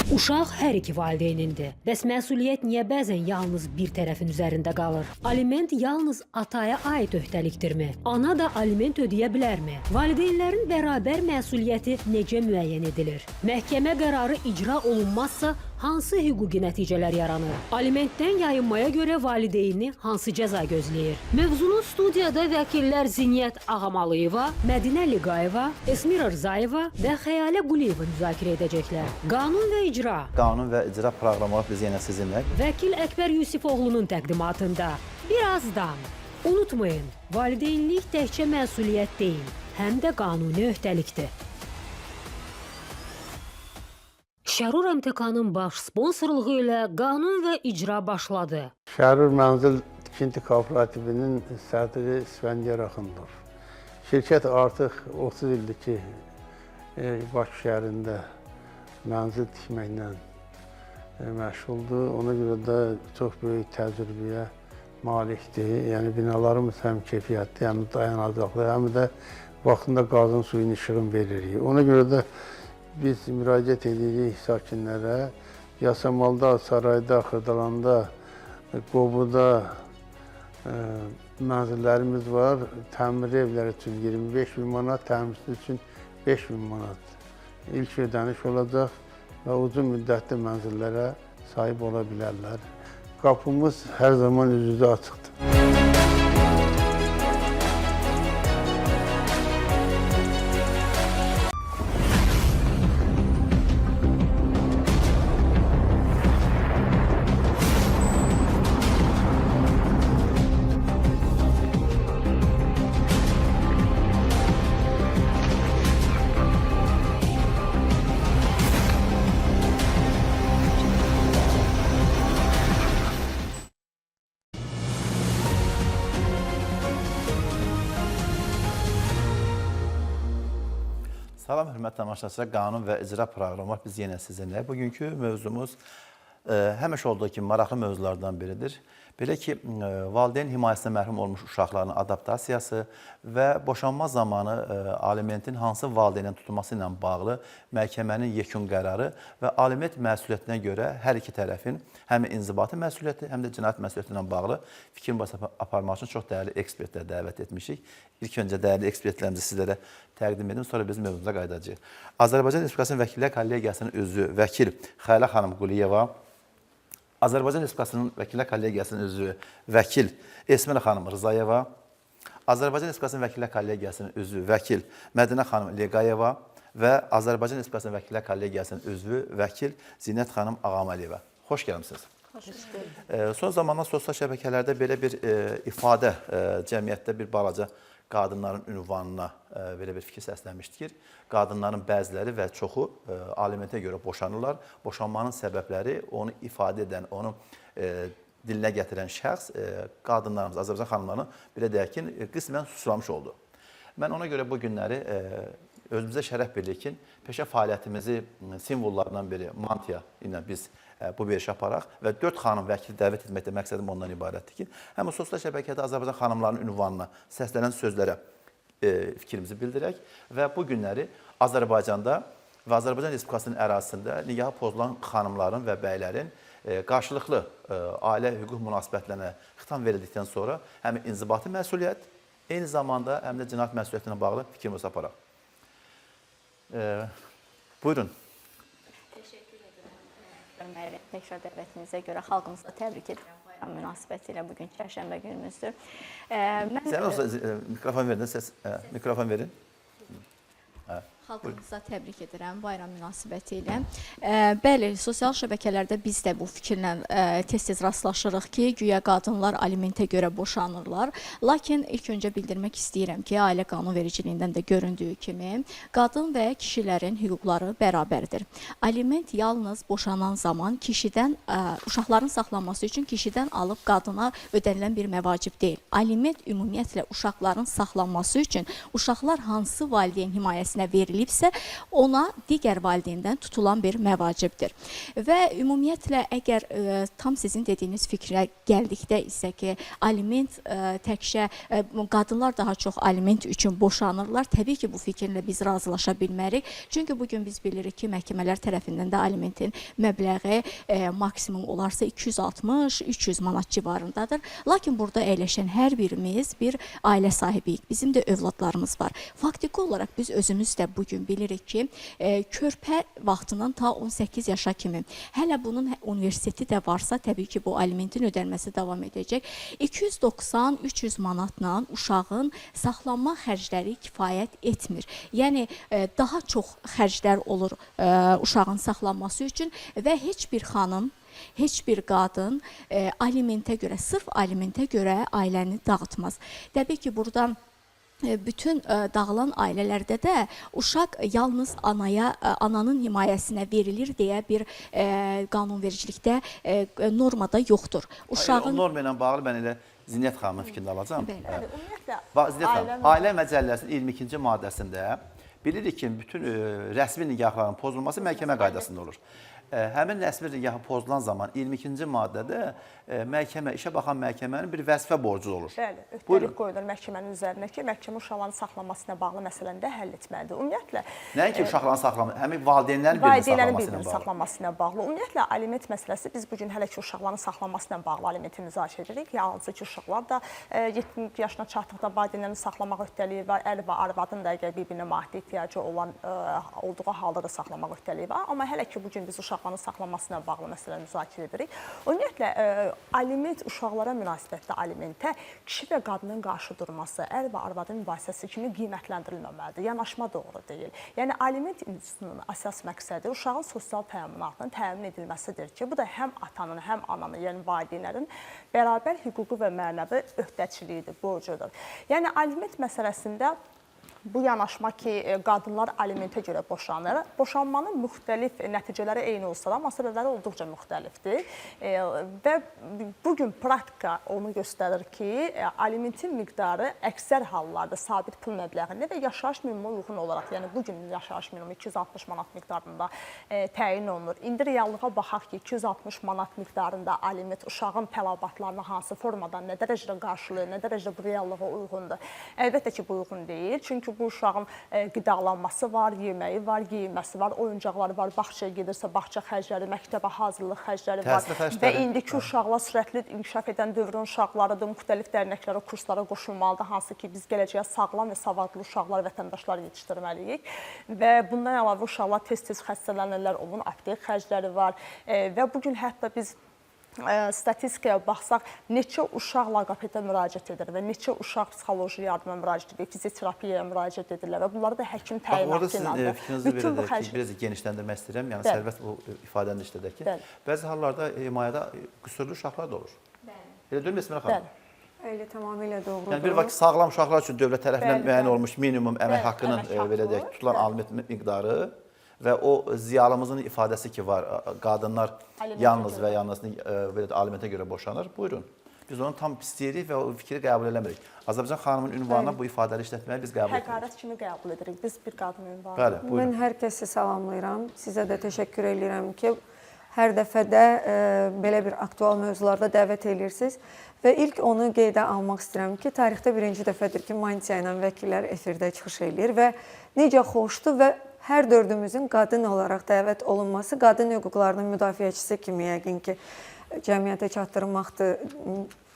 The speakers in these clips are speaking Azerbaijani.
Uşaq hər iki valideynindir. Bəs məsuliyyət niyə bəzən yalnız bir tərəfin üzərində qalır? Aliment yalnız ataya aid öhdəlikdirmi? Ana da aliment ödəyə bilərmi? Valideynlərin bərabər məsuliyyəti necə müəyyən edilir? Məhkəmə qərarı icra olunmazsa hansı hüquqi nəticələr yaranır? Alimentdən yayınmaya görə valideyni hansı cəza gözləyir? Mövzunu studiyada vəkillər Zinyət Ağamalıyeva, Mədinə Liqayeva, Esmira Rzayeva və Xəyalə Quliyeva müzakirə edəcəklər. Qanun və icra. Qanun və icra proqramı biz yenə sizinlə. Vəkil Əkbər Yusifoğlu'nun təqdimatında. Birazdan. Unutmayın, valideynlik təkcə məsuliyyət deyil, həm də qanuni öhdəlikdir. Şərur MTK-nın baş sponsorluğu ilə qanun və icra başladı. Şərur Mənzil Tikinti Kooperativinin sədri İsfəndiyar Axundov. Şirkət artıq 30 ildir ki, Bakı şəhərində mənzil tikməklə məşğuldur. Ona görə də çox böyük təcrübəyə malikdir. Yəni binalarımız həm keyfiyyətli, həm dayanacaqlı, həm də vaxtında qazın suyun işığını veririk. Ona görə də biz müraciət edirik sakinlərə. Yasamalda, Sarayda, Xırdalanda, Qobuda mənzillərimiz var. Təmir evləri üçün 25.000 manat, təmirsiz üçün 5.000 manat ilk ödəniş olacaq və uzun müddətli mənzillərə sahib ola bilərlər. Qapımız hər zaman üz-üzə açıqdır. Salam, hörmətli tamaşaçılar, qanun və icra proqramı biz yenə sizinlə. Bugünkü mövzumuz həmişə olduğu kimi maraqlı mövzulardan biridir. Belə ki, valideyn himayəsində məhrum olmuş uşaqların adaptasiyası və boşanma zamanı alimentin hansı valideynin tutulması ilə bağlı məhkəmənin yekun qərarı və aliment məsuliyyətinə görə hər iki tərəfin həm inzibati məsuliyyəti, həm də cinayət məsuliyyəti ilə bağlı fikir mübadiləsi aparmaq üçün çox dəyərli ekspertlər dəvət etmişik. İlk öncə dəyərli ekspertlərimizi sizlərə təqdim edim, sonra biz mövzumuza qayıdacağıq. Azərbaycan Respublikasının Vəkillər Kollegiyasının üzvü vəkil Xəyalə xanım Quliyeva, Azərbaycan Respublikasının Vəkillər Kollegiyasının üzvü vəkil Esmira xanım Rzayeva, Azərbaycan Respublikasının Vəkillər Kollegiyasının üzvü vəkil Mədinə xanım Liqayeva və Azərbaycan Respublikasının Vəkillər Kollegiyasının üzvü vəkil Zinyət xanım Ağamaliyeva. Xoş gəlmisiniz. Son zamanlar sosial şəbəkələrdə belə bir ifadə, cəmiyyətdə bir balaca qadınların ünvanına belə bir fikir səslənmişdir. Qadınların bəziləri və çoxu alimentə görə boşanırlar. Boşanmanın səbəbləri onu ifadə edən, onu dilinə gətirən şəxs qadınlarımız, Azərbaycan xanımlarını belə deyək ki, qismən susulamış oldu. Mən ona görə bu günləri özümüzə şərəf bilirik ki, peşə fəaliyyətimizi simvollarından biri mantiya ilə biz bu verişi aparaq və 4 xanım vəkili dəvət etməkdə məqsədim ondan ibarətdir ki, həm sosial şəbəkədə Azərbaycan xanımlarının ünvanına səslənən sözlərə fikrimizi bildirək və bu günləri Azərbaycanda və Azərbaycan Respublikasının ərazisində nigahı pozulan xanımların və bəylərin qarşılıqlı ailə hüquq münasibətlərinə xitam verildikdən sonra həm inzibati məsuliyyət, eyni zamanda həm də cinayət məsuliyyətinə bağlı fikrimizi aparaq. Buyurun. Təkrar dəvətinizə görə xalqımızı təbrik edirəm. Bayram münasibəti ilə bugün çərşənbə günümüzdür. Sən olsa mikrofon verin, mikrofon verin. Xalqımıza təbrik edirəm bayram münasibəti ilə. Bəli, sosial şəbəkələrdə biz də bu fikirlə tez-tez rastlaşırıq ki, güya qadınlar alimentə görə boşanırlar. Lakin ilk öncə bildirmək istəyirəm ki, ailə qanunvericiliyindən də göründüyü kimi, qadın və kişilərin hüquqları bərabərdir. Aliment yalnız boşanan zaman kişidən, uşaqların saxlanması üçün kişidən alıb qadına ödənilən bir məvacib deyil. Aliment ümumiyyətlə uşaqların saxlanması üçün uşaqlar hansı valideyn himayəsinə verilir, verilibsə, ona digər valideyndən tutulan bir məvacibdir. Və ümumiyyətlə, əgər tam sizin dediyiniz fikrə gəldikdə isə ki, aliment təkcə qadınlar daha çox aliment üçün boşanırlar. Təbii ki, bu fikirlə biz razılaşa bilmərik. Çünki bugün biz bilirik ki, məhkəmələr tərəfindən də alimentin məbləği maksimum olarsa 260-300 manat civarındadır. Lakin burada əyləşən hər birimiz bir ailə sahibiyik. Bizim də övladlarımız var. Faktiki olaraq biz özümüz də bugün bilirik ki, körpə vaxtından ta 18 yaşa kimi, hələ bunun universiteti də varsa, təbii ki, bu alimentin ödənməsi davam edəcək. 290-300 manatla uşağın saxlanma xərcləri kifayət etmir. Yəni, daha çox xərclər olur uşağın saxlanması üçün və heç bir xanım, heç bir qadın alimentə görə, sırf alimentə görə ailəni dağıtmaz. Təbii ki, burada bütün dağılan ailələrdə də uşaq yalnız ananın himayəsinə verilir deyə bir qanunvericilikdə normada yoxdur. O norma ilə bağlı mən elə Zinət xanımın fikrini alacağım. Ümumiyyətlə, Ailə Məcəlləsinin 22-ci maddəsində bilirik ki, bütün rəsmi nikahların pozulması məhkəmə qaydasında olur. Həmin rəsmi nikahı pozulan zaman 22-ci maddədə məhkəmə, işə baxan məhkəmənin bir vəzifə borcu olur. Bəli, öhdəlik qoyulur məhkəmənin üzərinə ki, məhkəmə uşaqların saxlanmasına bağlı məsələni də həll etməlidir. Ümumiyyətlə, Nəinki uşaqların saxlanması, həmin valideynlərin birinin saxlanmasına bağlı. Ümumiyyətlə, aliment məsələsi biz bugün hələ ki, uşaqların saxlanmasına bağlı alimenti müzakirə edirik. Yalnız ki, uşaqlar da 70 yaşına çatdıqda valideynlərin saxlamaq öhdəliyi var, ər və arvadın da əgər bir-birinə maddi ehtiyacı olduğu halda da saxlamaq öhdəliyi var. Amma hələ ki, bugün biz uşaqların saxlanmasına bağlı məsələni müzakirə edirik. Ümumiyyətlə, aliment uşaqlara münasibətdə alimentə kişi və qadının qarşı durması, ər və arvadın mübahisəsi kimi qiymətləndirilməməlidir. Yanaşma doğru deyil. Yəni, aliment institusunun əsas məqsədi uşağın sosial təminatının təmin edilməsidir ki, bu da həm atanın, həm ananın, yəni valideynlərin bərabər hüquqi və mənəvi öhdəçiliyidir, borcudur. Yəni, aliment məsələsində bu yanaşma ki, qadınlar alimentə görə boşanır. Boşanmanın müxtəlif nəticələri eyni olsa da, amma səbəbləri olduqca müxtəlifdir. Və bugün praktika onu göstərir ki, alimentin miqdarı əksər hallarda sabit pul məbləğində və yaşayış minimuma uyğun olaraq, yəni bugün yaşayış minimumu 260 manat miqdarında təyin olunur. İndi reallığa baxaq ki, 260 manat miqdarında aliment uşağın tələbatlarını hansı formadan, nə dərəcədə qarşılayır, nə dərəcədə bu reallığa uyğundur. Əlbəttə ki, bu uyğun deyil. Çünki bu uşağın qidalanması var, yeməyi var, geyinməsi var, oyuncaqları var, bağçaya gedirsə bağça xərcləri, məktəbə hazırlıq xərcləri var. Və indiki uşaqlar sürətli inkişaf edən dövrün uşaqlarıdır, müxtəlif dərnəklərə, kurslara qoşulmalıdır, hansı ki, biz gələcəyə sağlam və savadlı uşaqlar, vətəndaşlar yetişdirməliyik. Və bundan əlavə uşaqlar tez-tez xəstələnirlər, onun aptek xərcləri var və bugün hətta biz statistikaya baxsaq, neçə uşaq loqopedə müraciət edir və neçə uşaq psixoloji yardıma müraciət edir, fizioterapiyaya müraciət edirlər və bunları da həkim təyinatı ilə orada sizin fikrinizi verək ki, biraz genişləndirmək istəyirəm. Yəni, sərbəst bu ifadəni işlədək ki, bəzi hallarda himayədə qüsurlu uşaqlar da olur. Elə deyil mi Esmira xanım? Elə tamamilə doğrudur. Yəni, bir vaxt sağlam uşaqlar üçün dövlət tərəfindən müəyyən olmuş minimum əmək haqqının tutulan aliment miqdarı və o ziyalımızın ifadəsi ki var, qadınlar yalnız və yalnız alimentə görə boşanır. Buyurun. Biz onu tam pisləyirik və o fikri qəbul eləmirik. Azərbaycan xanımın ünvanına bu ifadələri işlətməyi biz qəbul edirik. Həqarət kimi qəbul edirik. Biz bir qadın ünvanı. Bəli, buyurun. Mən hər kəsi salamlayıram. Sizə də təşəkkür edirəm ki, hər dəfədə belə bir aktual mövzularda dəvət edirsiniz. Və ilk onu qeydə almaq istəyirəm ki, tarixdə birinci dəfədir ki, Mantia ilə vəkillər efirdə çıxış edir və necə xoşdur və hər dördümüzün qadın olaraq dəvət olunması, qadın hüquqlarının müdafiəçisi kimi yəqin ki, cəmiyyətə çatdırmaqdır.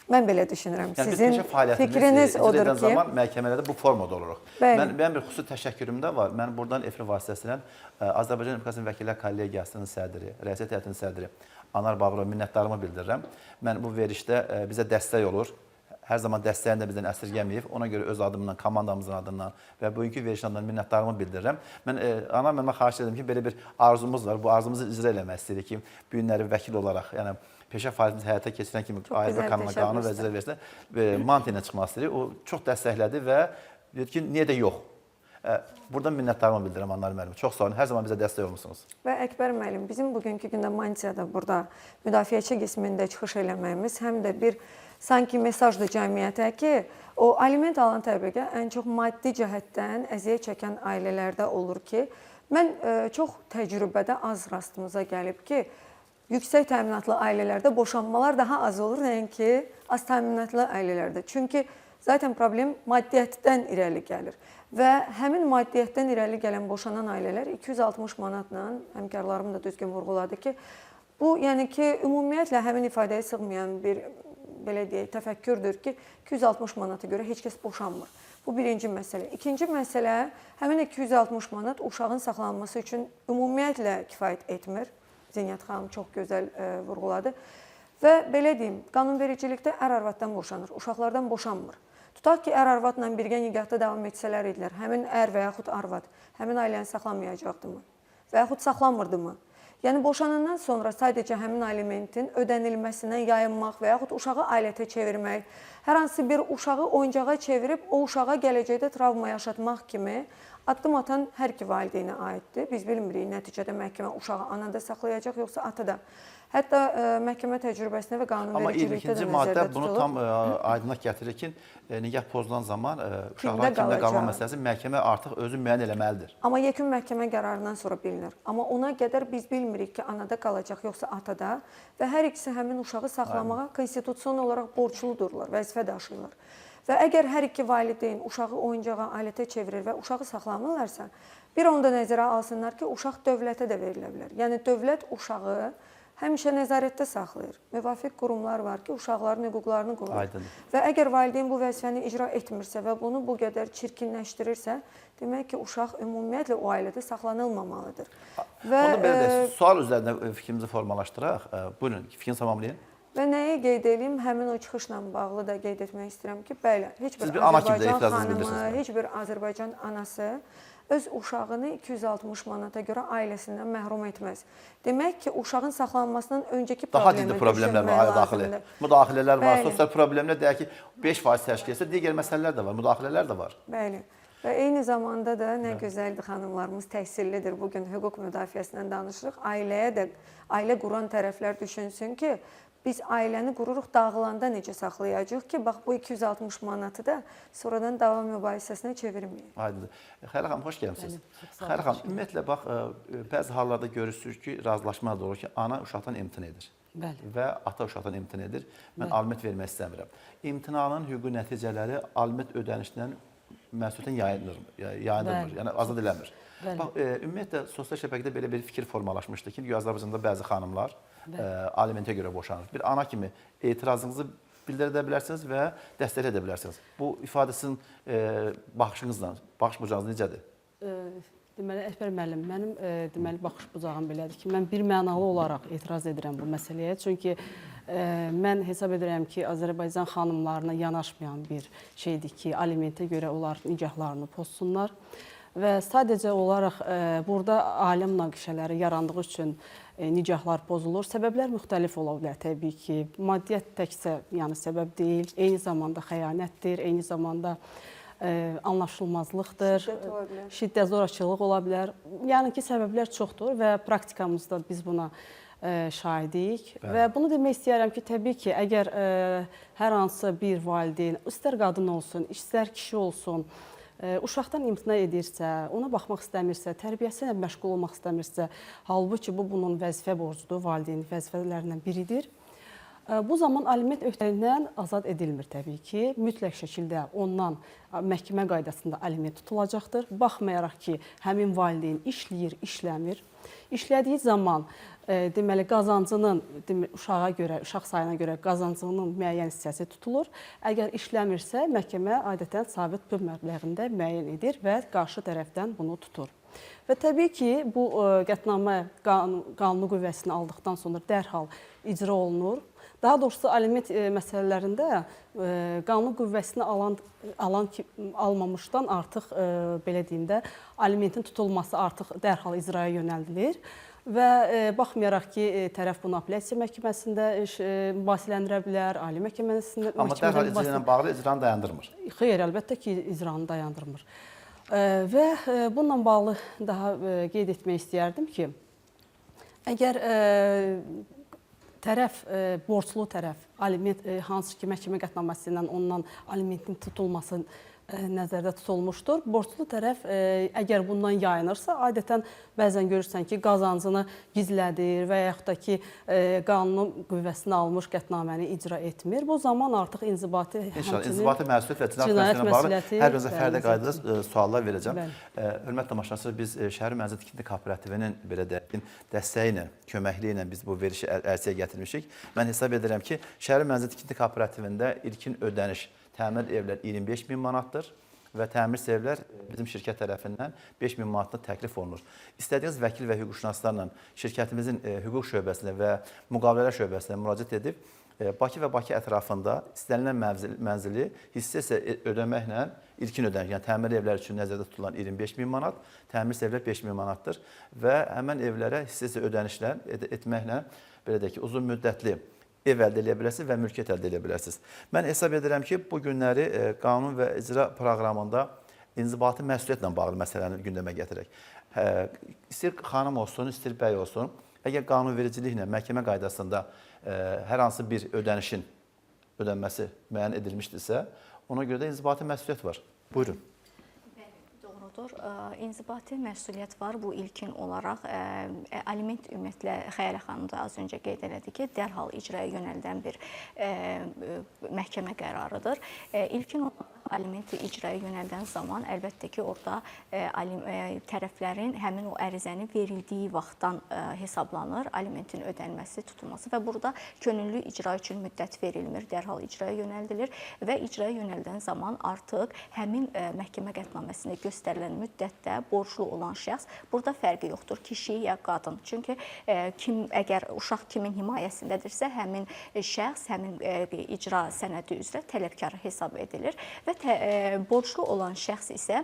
Mən belə düşünürəm. Yəni, sizin fikriniz odur ki, zaman məhkəmələrdə bu formada oluruq. Mən bir xüsusi təşəkkürüm də var. Mən buradan efir vasitəsilə Azərbaycan Respublikasının Vəkillər Kollegiyasının sədri, Rəissiyyət Heyətinin sədri Anar Bağırova minnətdarımı bildirirəm. Mən bu verişdə bizə dəstək olur. Hər zaman dəstəyini də bizdən əsirgəməyib. Ona görə öz adımdan, komandamızın adından və bugünkü verişin adından minnətdarımı bildirirəm. Mən Anar müəllimə xahiş edirəm ki, belə bir arzumuz var. Bu arzumuzu icra eləmək istəyirik ki, bu günləri vəkil olaraq, yəni peşə fəaliyyətimizi həyata keçirən kimi Ayrıca qanunu və icra verirsə, Mantia ilə çıxmaq istəyirik. O çox dəstəklədi və dedi ki, niyə də yox? Buradan minnətdarımı bildirirəm Anar müəllim. Çox sağ olun. Hər zaman bizə dəstək olmusunuz. Və Əkbər müəllim, bizim bugünkü gündə Mantiyada burada müdafiəçi qismində çıxış eləməyimiz həm də bir sanki mesajdır cəmiyyətə ki, o aliment alan təbəqə ən çox maddi cəhətdən əziyyət çəkən ailələrdə olur ki, mən çox təcrübədə az rastımıza gəlib ki, yüksək təminatlı ailələrdə boşanmalar daha az olur, nəinki az təminatlı ailələrdə. Çünki zaten problem maddiyyətdən irəli gəlir. Və həmin maddiyyətdən irəli gələn boşanan ailələr 260 manatla, həmkarlarım da düzgün vurğuladı ki, bu yəni ki, ümumiyyətlə həmin ifadəyə sığmayan bir belə deyək, təfəkkürdür ki, 260 manata görə heç kəs boşanmır. Bu birinci məsələ. İkinci məsələ, həmin 260 manat uşağın saxlanması üçün ümumiyyətlə kifayət etmir. Zeyniyyət xanım çox gözəl vurğuladı. Və belə deyim, qanunvericilikdə ər-arvaddan boşanır, uşaqlardan boşanmır. Tutaq ki, ər-arvadla birgə nigahda davam etsələr idilər, həmin ər və yaxud arvad həmin ailəni saxlamayacaqdımı? Və yaxud saxlamırdımı? Yəni, boşanandan sonra sadəcə həmin alimentin ödənilməsindən yayınmaq və yaxud uşağı alətə çevirmək, hər hansı bir uşağı oyuncağa çevirib o uşağa gələcəkdə travma yaşatmaq kimi addım atan hər iki valideynə aiddir. Biz bilmirik, nəticədə məhkəmə uşağı anada saxlayacaq, yoxsa atada. Hətta məhkəmə təcrübəsinə və qanunvericilikdə də nəzərdə tutulur. Bunu tam aydınlıq gətirir ki, nigah pozulan zaman uşaqlar kimdə qalma məsələsi məhkəmə artıq özü müəyyən eləməlidir. Amma yekun məhkəmə qərarından sonra bilinir. Amma ona qədər biz bilmirik ki, anada qalacaq, yoxsa atada və hər ikisi həmin uşağı saxlamağa konstitusiyon olaraq borcludurlar, vəzifə daşıyırlar. Və əgər hər iki valideyn uşağı oyuncağa, alətə çevirir və uşağı saxlamırlarsa, bir onu da nəzərə alsınlar ki, uşaq dövlətə də verilə bilər. Yəni, dövlət uşağı həmişə nəzarətdə saxlayır. Müvafiq qurumlar var ki, uşaqların hüquqlarını qoruyur. Aydın. Və əgər valideyn bu vəzifəni icra etmirsə və bunu bu qədər çirkinləşdirirsə, demək ki, uşaq ümumiyyətlə o ailədə saxlanılmamalıdır. Və onda belə də sual üzərində fikrimizi formalaşdıraq. Buyurun, fikrini tamamlayın. Və nəyi qeyd edeyim, həmin o çıxışla bağlı da qeyd etmək istəyirəm ki, bəli, heç bir Azərbaycan xanımı, heç bir Azərbaycan anası öz uşağını 260 manata görə ailəsindən məhrum etməz. Demək ki, uşağın saxlanmasından öncəki daha ciddi problemlər var, daxili. Müdaxilələr var, sosial problemlər deyək ki, 5% təşkil etsə, digər məsələlər də var, müdaxilələr də var. Bəli. Və eyni zamanda da nə gözəldir, xanımlarımız təhsillidir. Bugün hüquq müdafiəsindən danışırıq. Ailə quran tərəflər düşünsün ki, biz ailəni qururuq, dağılanda necə saxlayacaq ki, bax bu 260 manatı da sonradan dava mübahisəsinə çevirməyək. Aydındır. Xəyra xanım, xoş gəlmişsiniz. Xəyra xanım, ümumiyyətlə, bax, bəzi hallarda görürsünüz ki, razılaşma da olur ki, ana uşaqdan imtina edir. Bəli. Və ata uşaqdan imtina edir. Mən aliment vermək istəmirəm. İmtinanın hüquqi nəticələri aliment ödənişindən məsuliyyətdən yayınılmır, yəni azad eləmir. Bax, ümumiyyətlə, sosial şəbəkədə belə bir fikir formalaşmışdı ki, Azərbaycanda bəzi xanımlar alimentə görə boşanır. Bir ana kimi etirazınızı bildirə bilərsiniz və dəstəklə edə bilərsiniz. Bu ifadəsinin baxışınızla, baxış bucağınız necədir? Deməli, Əkbər müəllim, mənim deməli baxış bucağım belədir ki, mən bir mənalı olaraq etiraz edirəm bu məsələyə. Çünki mən hesab edirəm ki, Azərbaycan xanımlarına yanaşmayan bir şeydir ki, alimentə görə onlar nigahlarını pozsunlar. Və sadəcə olaraq burada ailə münaqişələri yarandığı üçün nigahlar pozulur. Səbəblər müxtəlif ola bilər təbii ki. Maddiyyət təkcə yəni səbəb deyil, eyni zamanda xəyanətdir, eyni zamanda anlaşılmazlıqdır, şiddət zorakılıq ola bilər. Yəni ki, səbəblər çoxdur və praktikamızda biz buna şahidik. Və bunu demək istəyərəm ki, təbii ki, əgər hər hansı bir valideyn, istər qadın olsun, istər kişi olsun, uşaqdan imtina edirsə, ona baxmaq istəmirsə, tərbiyəsi ilə məşğul olmaq istəmirsə, halbuki bu bunun vəzifə borcudur, valideynin vəzifələrindən biridir. Bu zaman aliment öhdəliyindən azad edilmir təbii ki. Mütləq şəkildə ondan məhkəmə qaydasında aliment tutulacaqdır. Baxmayaraq ki, həmin valideyn işləyir, işləmir. İşlədiyi zaman deməli qazancının uşağa görə, uşaq sayına görə qazancının müəyyən hissəsi tutulur. Əgər işləmirsə, məhkəmə adətən sabit pul məbləğində müəyyən edir və qarşı tərəfdən bunu tutur. Və təbii ki, bu qətnamə qanuni qüvvəsini aldıqdan sonra dərhal icra olunur. Daha doğrusu aliment məsələlərində qanun qüvvəsini almamışdan artıq belə deyim də alimentin tutulması artıq dərhal icraya yönəldilir və baxmayaraq ki, tərəf bunu apellyasiya məhkəməsində mübahisələndirə bilər, ali məhkəməsində. Amma dərhal icra ilə bağlı icranı dayandırmır. Xeyr, əlbəttə ki, icranı dayandırmır. Və bununla bağlı daha qeyd etmək istəyərdim ki, əgər tərəf, borclu tərəf aliment hansı ki məhkəmə qətnaməsi ilə ondan alimentin tutulması nəzərdə tutulmuşdur. Borclu tərəf əgər bundan yayınırsa, adətən bəzən görürsən ki, qazancını gizlədir və yaxud da ki, qanunun qüvvəsini almış qətnaməni icra etmir. Bu zaman artıq inzibati İnşallah, inzibati məsuliyyət və cinayət məsuliyyətinə bağlı hər bizə fərdə qaydada suallar verəcəm. Hörmətli tamaşaçılar, biz Şəhər Mənzil Tikinti Kooperativinin belə dəstəyi ilə, köməkliyi ilə biz bu verişi ərsəyə gətirmişik. Mən hesab edirəm ki, Şəhər Mənzil Tikinti Kooperativində ilkin ödəniş təmir evlər 25.000 manatdır və təmir evlər bizim şirkət tərəfindən 5.000 manatla təklif olunur. İstədiyiniz vəkil və hüquqşünaslarla şirkətimizin hüquq şöbəsinə və müqavilələr şöbəsinə müraciət edib Bakı və Bakı ətrafında istənilən mənzili hissə ödəməklə ilkin ödəniş, yəni təmir evlər üçün nəzərdə tutulan 25.000 manat, təmir evlər 5.000 manatdır və həmin evlərə hissə ödənişlə etməklə belə deyək ki, uzun müddətli ev əldə edə bilərsiniz və mülkiyyət əldə edə bilərsiniz. Mən hesab edirəm ki, bu günləri qanun və icra proqramında inzibati məsuliyyətlə bağlı məsələni gündəmə gətirək. İstir xanım olsun, istir bəy olsun, əgər qanunvericiliklə məhkəmə qaydasında hər hansı bir ödənişin ödənməsi müəyyən edilmişdirsə, ona görə də inzibati məsuliyyət var. Buyurun. Doğrudur. İnzibati məsuliyyət var. Bu ilkin olaraq aliment ümumiyyətlə Xəyalə xanım da az öncə qeyd elədi ki, dərhal icraya yönəldən bir məhkəmə qərarıdır. İlkin olaraq alimenti icraya yönəldən zaman əlbəttə ki, orada tərəflərin həmin o ərizəni verildiyi vaxtdan hesablanır, alimentin ödənməsi, tutulması və burada könüllü icra üçün müddət verilmir, dərhal icraya yönəldilir və icraya yönəldən zaman artıq həmin məhkəmə qətnaməsində göstərilən müddətdə borclu olan şəxs, burada fərqi yoxdur, kişi ya qadın. Çünki əgər uşaq kimin himayəsindədirsə, həmin şəxs, həmin icra sənədi üzrə tələbkar hesab edilir və borclu olan şəxs isə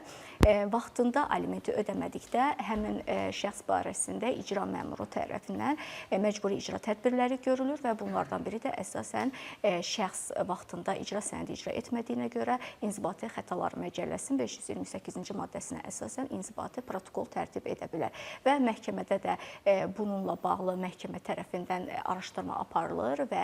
vaxtında alimenti ödəmədikdə həmin şəxs barəsində icra məmuru tərəfindən məcburi icra tədbirləri görülür və bunlardan biri də əsasən şəxs vaxtında icra sənədi icra etmədiyinə görə İnzibati Xətalar Məcəlləsinin 528-ci maddəsinə əsasən inzibati protokol tərtib edə bilər və məhkəmədə də bununla bağlı məhkəmə tərəfindən araşdırma aparılır və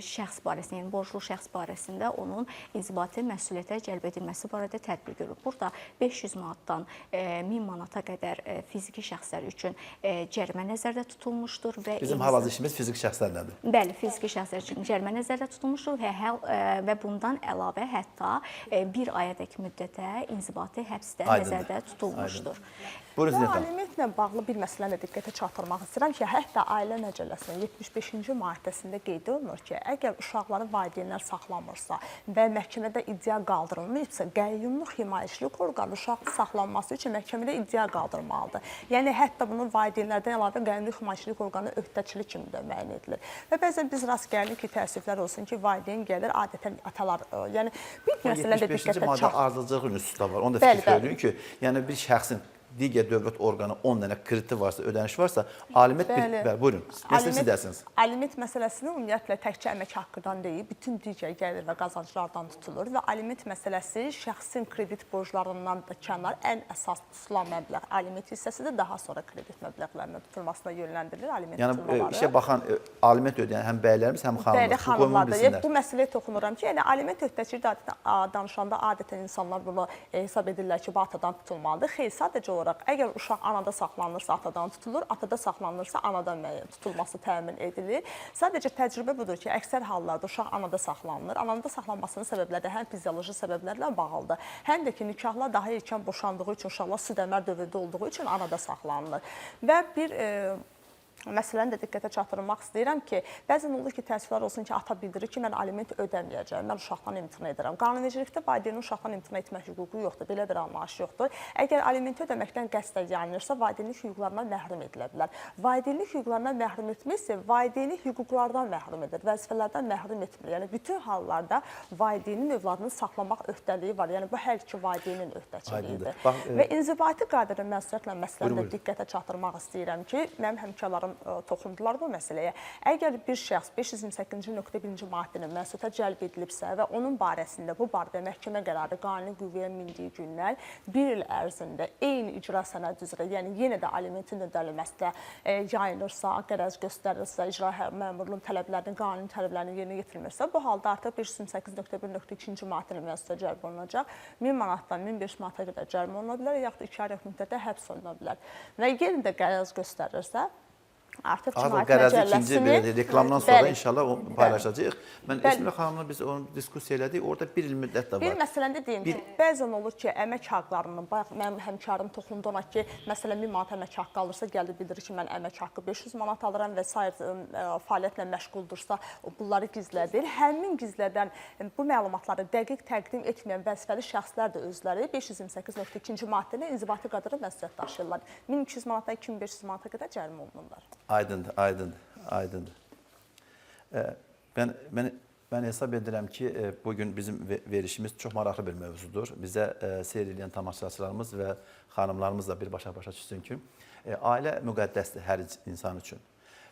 şəxs barəsində, yəni borclu şəxs barəsində onun inzibati məsuliyyətə cəlb edilməsi barədə tədbir görülür. Burada 500 manatdan 1000 manata qədər fiziki şəxslər üçün cərimə nəzərdə tutulmuşdur və bizim hal-hazırda işimiz fiziki şəxslərlədir. Bəli, fiziki şəxslər üçün cərimə nəzərdə tutulmuşdur və bundan əlavə hətta bir ayadək müddətə inzibati həbsdə nəzərdə tutulmuşdur. Buyurun, Alimentlə bağlı bir məsələni diqqətə çatdırmaq istəyirəm ki, hətta Ailə Məcəlləsinin 75-ci maddəsində qeyd olunur ki, əgər uşaqların valideynlər saxlanmırsa və məhkəmədə iddia qaldırılmayıbsa, qəyyumluq himayəçilik orqanı uşağın saxlanması üçün məhkəmədə iddia qaldırmalıdır. Yəni, hətta bunun valideynlərdən əlavə qəyyumluq himayəçilik orqanı öhdəçilik kimi də müəyyən edilir. Və bəzən biz rast gəlirik ki, təəssüflər olsun ki, valideyn gəlir, adətən atalar, yəni bir məsələ də diqqətə 75-ci maddə ardıcılıq üsusu da var. Onu da fikir söyləyin ki, yəni bir şəxsin digər dövlət orqanı 10 dənə krediti varsa, ödəniş varsa, aliment buyurun, siz dersiniz. Aliment məsələsini ümumiyyətlə təkcə əmək haqqıdan deyil, bütün digər gəlir və qazanclardan tutulur və aliment məsələsi şəxsin kredit borclarından da kənar ən əsas tutulan məbləğ aliment hissəsidir, daha sonra kredit məbləğlərinin tutulmasına yönləndirilir aliment tutulmaları. Yəni işə baxan aliment ödəyən həm bəylərimiz, həm xanımlar. Bu məsələyə toxunuram ki, yəni aliment öhdəçiliyi danışanda adətən insanlar bunu hesab edirlər ki, bu atadan tutulmalıdır. Xeyr, sadəcə olaraq əgər uşaq anada saxlanırsa atadan tutulur, atada saxlanırsa anadan tutulması təmin edilir. Sadəcə təcrübə budur ki, əksər hallarda uşaq anada saxlanılır. Anada saxlanmasının səbəbləri də həm fizioloji səbəblərlə bağlıdır, həm də ki, nikahlar daha erkən boşandığı üçün, uşaqlar südəmər dövrdə olduğu üçün anada saxlanılır. Və bir məsələni də diqqətə çatdırmaq istəyirəm ki, bəzən olur ki, təəssüflər olsun ki, ata bildirir ki, mən aliment ödəməyəcəm, mən uşaqdan imtina edirəm. Qanunvericilikdə valideynin uşaqdan imtina etmək hüququ yoxdur, belə bir anlayış yoxdur. Əgər alimenti ödəməkdən qəsdən yayınırsa, valideynlik hüquqlarından məhrum edilə bilər. Valideynlik hüquqlarından məhrum etməksə, valideynlik hüquqlardan məhrum edir, vəzifələrdən məhrum etmir. Yəni, bütün hallarda valideynin övladını saxlamaq öhdəliyi var. Yəni, bu hər iki valideynin öhdəçiliyidir. Və inzibati qaydada məsuliyyətlə məsələni də diqqətə çatdırmaq istəyirəm ki, mənim həmkarlarım toxundular bu məsələyə. Əgər bir şəxs 528.1-ci maddənin məsuliyyətə cəlb edilibsə və onun barəsində bu barədə məhkəmə qərarı qanuni qüvvəyə mindiyi gündən 1 il ərzində eyni icra sənədi üzrə, yəni yenə də alimentin ödənilməsində yayınırsa, qərəz göstərilirsə, icra məmurluğunun tələblərinin, qanuni tələblərinin yerinə yetirilmirsə, bu halda artıq 528.1.2-ci maddənin məsuliyyətə cəlb olunacaq. 1000 manatdan 1500 manata qədər cərimə oluna bilər, yaxud 2 aylıq müddətdə həbs oluna bilər. Və yenə də qərəz göstərilirsə, artıq cinayət məcəlləsini reklamdan sonra inşallah o paylaşacağıq. Mən Esmira xanımla biz onu diskussiya elədik. Orada 1 il müddət də var. Bir məsələndə deyim ki, bəzən olur ki, əmək haqqlarının, bayaq mənim həmkarım toxundu ona ki, məsələn 1000 manat əmək haqqı alırsa, gəldi bildirir ki, mən əmək haqqı 500 manat alıram və sair fəaliyyətlə məşğuldursa, bunları gizlədir. Həmin gizlədən bu məlumatları dəqiq təqdim etməyən vəzifəli şəxslər də özləri 528.2-ci maddədə inzibati qaydada məsuliyyət daşıyırlar. 1200 manatdan 2500 manata qədər cərimə olunurlar. Aydındır. Mən hesab edirəm ki, bugün bizim verişimiz çox maraqlı bir mövzudur. Bizə seyr edən tamaşaçılarımız və xanımlarımız da birbaşa başa düşsün ki, ailə müqəddəsdir hər insan üçün.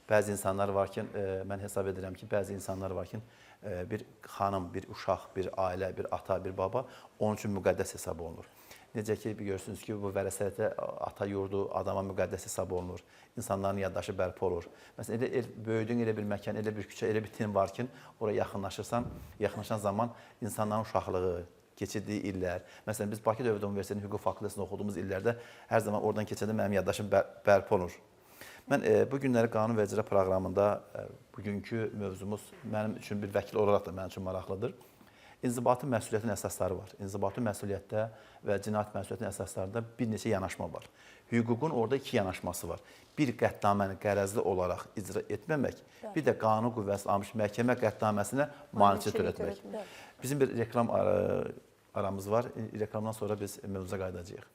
Bəzi insanlar var ki, mən hesab edirəm ki, bəzi insanlar var ki, bir xanım, bir uşaq, bir ailə, bir ata, bir baba onun üçün müqəddəs hesab olunur. Necə ki, görürsünüz ki, bu vərəsətdə ata yurdu adama müqəddəs hesab olunur. İnsanların yaddaşı bərpa olur. Məsələn, böyüdüyün elə bir məkan, elə bir küçə, elə bir tin var ki, oraya yaxınlaşan zaman insanların uşaqlığı, keçirdiyi illər. Məsələn, biz Bakı Dövlət Universitetinin hüquq fakültəsində oxuduğumuz illərdə hər zaman oradan keçəndə mənim yaddaşım bərpa olur. Mən bu günləri qanun və icra proqramında bugünkü mövzumuz mənim üçün bir vəkil olaraq da mənim üçün maraqlıdır. İnzibati məsuliyyətin əsasları var. İnzibati məsuliyyətdə və cinayət məsuliyyətinin əsaslarında bir neçə yanaşma var. Hüququn orada 2 yanaşması var. Bir qətnaməni qərəzli olaraq icra etməmək, bir də qanun qüvvəsi almış məhkəmə qətnaməsinə maneçilik törətmək. Bizim bir reklam aramız var. Reklamdan sonra biz mövzuya qayıdacağıq.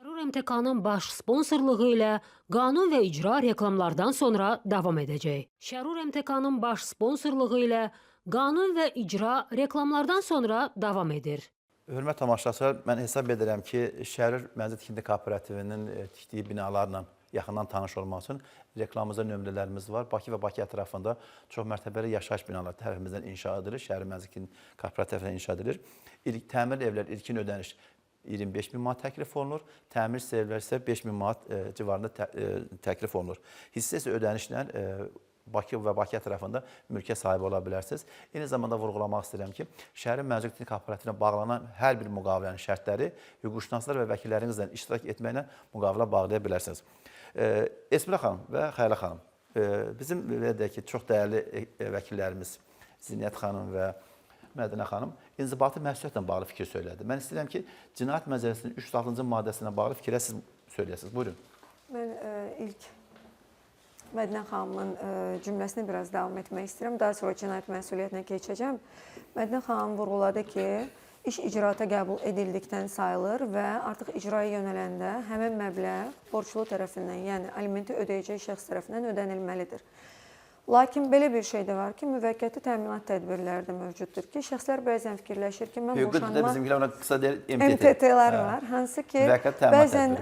Şərur MTK-nın baş sponsorluğu ilə qanun və icra reklamlardan sonra davam edəcək. Şərur MTK-nın baş sponsorluğu ilə qanun və icra reklamlardan sonra davam edir. Hörmət tamaşaçılar, mən hesab edirəm ki, Şərur Mənzil Tikinti Kooperativinin tikdiyi binalarla yaxından tanış olmaq üçün reklamımızda nömrələrimiz var. Bakı və Bakı ətrafında çox mərtəbəli yaşayış binaları tərəfimizdən inşa edilir. Şərur Mənzil Tikinti Kooperativində inşa edilir. Təmir evlər ilkin ödəniş 25.000 manat təklif olunur. Təmir evlər isə 5.000 manat civarında təklif olunur. Hissə isə ödənişlə Bakı və Bakı ətrafında mülkiyə sahib ola bilərsiniz. Eyni zamanda vurğulamaq istəyirəm ki, Şəhərin Mənzil Tikinti Kooperativinə bağlanan hər bir müqavilənin şərtləri hüquqşünaslar və vəkillərinizlə iştirak etməklə müqavilə bağlaya bilərsiniz. Esmira xanım və Xəyla xanım, bizim ki, çox dəyərli vəkillərimiz Zinət xanım və Mədinə xanım inzibati məsuliyyətlə bağlı fikir söylədi. Mən istəyirəm ki, Cinayət Məcəlləsinin 306-cı maddəsinə bağlı fikirə siz söyləyəsiniz. Buyurun. Mən ilk Mədinə xanımın cümləsini biraz davam etmək istəyirəm. Daha sonra cinayət məsuliyyətinə keçəcəm. Mədinə xanım vurğuladı ki, iş icraata qəbul edildikdən sayılır və artıq icraya yönələndə həmin məbləğ borclu tərəfindən, yəni alimenti ödəyəcək şəxs tərəfindən ödənilməlidir. Lakin belə bir şey də var ki, müvəqqəti təminat tədbirləri də mövcuddur ki, şəxslər bəzən fikirləşir ki, mən boşanma bizimkilər ona qısa deyir, MTT-lər var. Hansı ki, bəzən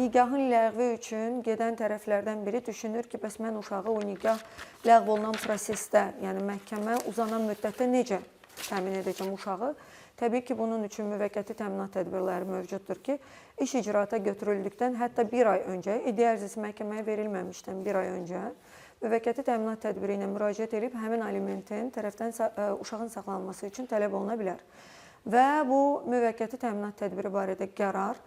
nigahın ləğvi üçün gedən tərəflərdən biri düşünür ki, bəs mən uşağı o nigah ləğv olunan prosesdə, yəni məhkəmə uzanan müddətdə necə təmin edəcəm uşağı? Təbii ki, bunun üçün müvəqqəti təminat tədbirləri mövcuddur ki, iş icraata götürüldükdən hətta bir ay öncə, iddia ərizəsi məhkəməyə verilməmişdən bir ay öncə müvəqqəti təminat tədbiri ilə müraciət edib həmin alimentin tərəfdən uşağın saxlanması üçün tələb oluna bilər. Və bu müvəqqəti təminat tədbiri barədə qərar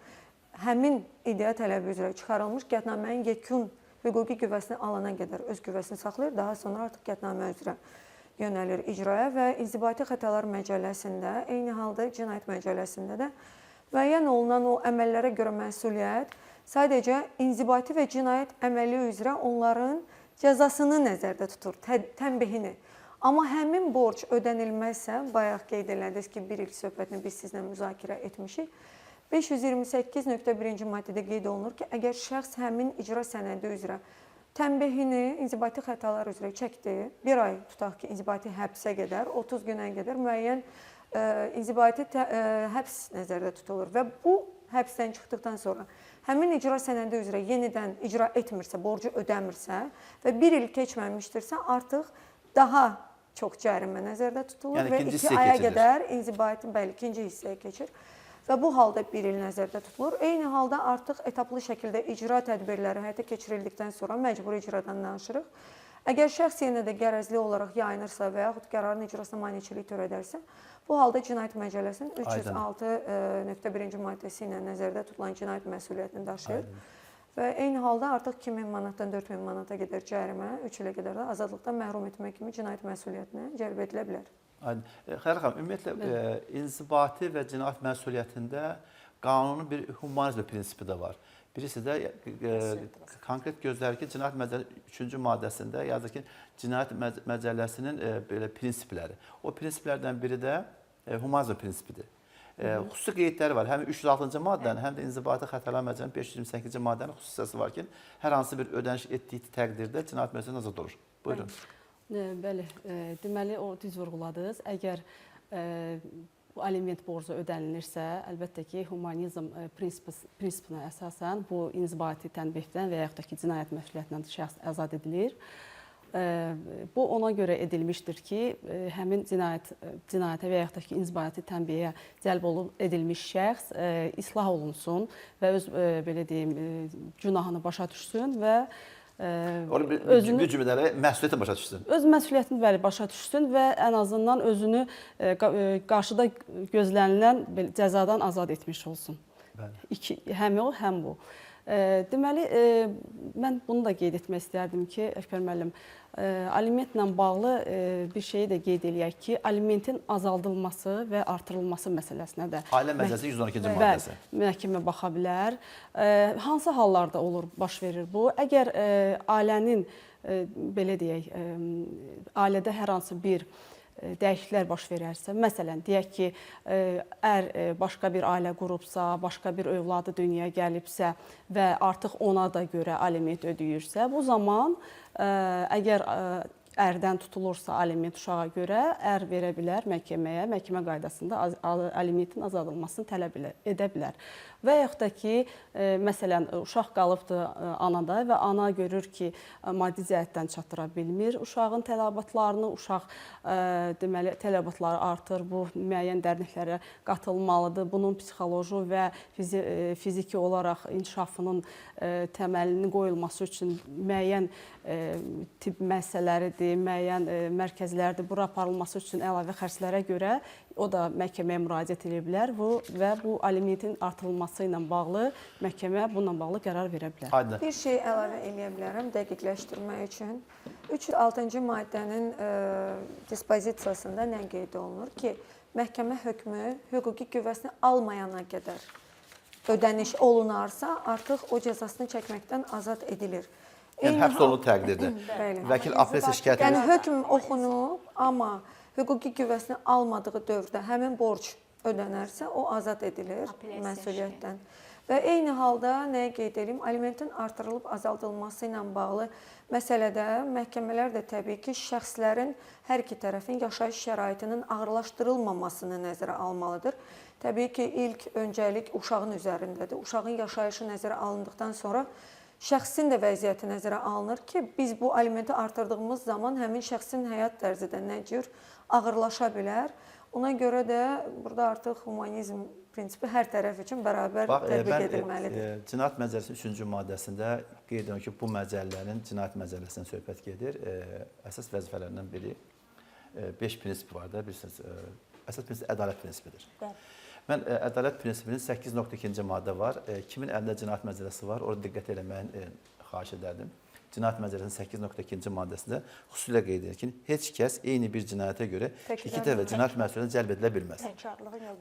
həmin iddia tələbi üzrə çıxarılmış qətnamənin yekun hüquqi qüvvəsini alana qədər öz qüvvəsini saxlayır, daha sonra artıq qətnamə üzrə yönəlir icraya və İnzibati Xətalar Məcəlləsində, eyni halda Cinayət Məcəlləsində də müəyyən olunan o əməllərə görə məsuliyyət sadəcə inzibati və cinayət əməli üzrə onların cəzasını nəzərdə tutur, tənbihini. Amma həmin borc ödənilməzsə, bayaq qeyd elədiniz ki, bir ilk söhbətini biz sizlə müzakirə etmişik. 528.1-ci maddədə qeyd olunur ki, əgər şəxs həmin icra sənədi üzrə tənbihini inzibati xətalar üzrə çəkdi, bir ay tutaq ki, inzibati həbsə qədər, 30 günə qədər müəyyən inzibati həbs nəzərdə tutulur və bu həbsdən çıxdıqdan sonra həmin icra sənədi üzrə yenidən icra etmirsə, borcu ödəmirsə və 1 il keçməmişdirsə, artıq daha çox cərimə nəzərdə tutulur Yəni və ikinci 2 hissəyə aya keçilir. qədər inzibati, bəli, ikinci hissəyə keçir. Və bu halda 1 il nəzərdə tutulur. Eyni halda artıq etaplı şəkildə icra tədbirləri həyata keçirildikdən sonra məcburi icradan danışırıq. Əgər şəxs yenə də qərəzli olaraq yayınırsa və yaxud qərarın icrasına maneçilik törədərsə, bu halda Cinayət Məcəlləsinin 306.1-ci maddəsi ilə nəzərdə tutulan cinayət məsuliyyətini daşıyır. Və eyni halda artıq 2000 manatdan 4000 manata qədər cərimə, 3 ilə qədər də azadlıqdan məhrum etmə kimi cinayət məsuliyyətinə cəlb edilə bilər. Xeyr xanım, ümumiyyətlə inzibati və cinayət məsuliyyətində qanunun bir humanizm prinsipi də var. Birisi də konkret gözlər ki, Cinayət Məcəlləsinin 3-cü maddəsində yazır ki, Cinayət Məcəlləsinin belə prinsipləri. O prinsiplərdən biri də humanizm prinsipidir. Xüsusi qeydləri var. Həm 306-cı maddənin, həm də İnzibati Xətalar Məcəlləsinin 528-ci maddənin xüsusiyyəti var ki, hər hansı bir ödəniş etdiyi təqdirdə Cinayət Məcəlləsindən azad olur. Buyurun. Bəli, deməli o düz vurğuladınız. Əgər bu aliment borcu ödənilirsə, əlbəttə ki, humanizm prinsipinə əsasən bu inzibati tənbihdən və yaxud da ki, cinayət məsuliyyətindən şəxs azad edilir. Bu ona görə edilmişdir ki, həmin cinayətə və yaxud da ki, inzibati tənbihə cəlb edilmiş şəxs islah olunsun və öz belə deyim, günahını başa düşsün və bir cümlələrə məsuliyyətini başa düşsün. Öz məsuliyyətini bəli başa düşsün və ən azından özünü qarşıda gözlənilən cəzadan azad etmiş olsun. Həm o, həm bu. Deməli, mən bunu da qeyd etmək istərdim ki, Əkbər müəllim, alimentlə bağlı bir şeyi də qeyd eləyək ki, alimentin azaldılması və artırılması məsələsinə də Ailə Məcəlləsinin 112-ci maddəsi. Məhkəmə baxa bilər. Hansı hallarda olur, baş verir bu? Əgər ailənin, belə deyək, ailədə hər hansı bir dəyişikliklər baş verərsə, məsələn, deyək ki, ər başqa bir ailə qurubsa, başqa bir övladı dünyaya gəlibsə və artıq ona da görə aliment ödəyirsə, bu zaman əgər ərdən tutulursa aliment uşağa görə, ər verə bilər məhkəməyə, məhkəmə qaydasında alimentin azaldılmasını tələb edə bilər. Və yaxud da ki, məsələn, uşaq qalıbdır anada və ana görür ki, maddi cəhətdən çatdıra bilmir uşağın tələbatlarını, uşaq deməli tələbatları artır, bu müəyyən dərnəklərə qatılmalıdır. Bunun psixoloji və fiziki olaraq inkişafının təməlinin qoyulması üçün müəyyən tibb müəssisələridir, müəyyən mərkəzlərdir. Bura aparılması üçün əlavə xərclərə görə o da məhkəməyə müraciət edə bilər və bu alimentin artırılması ilə bağlı məhkəmə bununla bağlı qərar verə bilər. Bir şey əlavə eləyə bilərəm dəqiqləşdirmək üçün. 306-cı maddənin dispozisiyasında nə qeyd olunur ki, məhkəmə hökmü hüquqi qüvvəsini almayana qədər ödəniş olunarsa, artıq o cəzasını çəkməkdən azad edilir. Yəni həbs olunduğu təqdirdə. Vəkil apellyasiya şikayət edir. Yəni hökm oxunub, amma hüquqi qüvvəsini almadığı dövrdə həmin borc ödənərsə, o azad edilir məsuliyyətdən. Və eyni halda nəyə qeyd edeyim? Alimentin artırılıb azaldılması ilə bağlı məsələdə məhkəmələr də təbii ki, şəxslərin hər iki tərəfin yaşayış şəraitinin ağırlaşdırılmamasını nəzərə almalıdır. Təbii ki, ilk öncəlik uşağın üzərindədir. Uşağın yaşayışı nəzərə alındıqdan sonra şəxsin də vəziyyəti nəzərə alınır ki, biz bu alimenti artırdığımız zaman həmin şəxsin həyat tərzi də nə cür ağırlaşa bilər. Ona görə də burada artıq humanizm prinsipi hər tərəf üçün bərabər tətbiq edilməlidir. Cinayət Məcəlləsinin 3-cü maddəsində qeyd edir ki, bu məcəllənin Cinayət Məcəlləsindən söhbət gedir. Əsas vəzifələrindən biri 5 prinsip var da, bilirsiniz, əsas prinsip ədalət prinsipidir. Mən ədalət prinsipinin 8.2-ci maddə var. Kimin əlində cinayət məcəlləsi var, orada diqqət eləməyin xahiş edərdim. Cinayət Məcəlləsinin 8.2-ci maddəsində xüsusilə qeyd edir ki, heç kəs eyni bir cinayətə görə iki dəfə cinayət məsuliyyətinə cəlb edilə bilməz.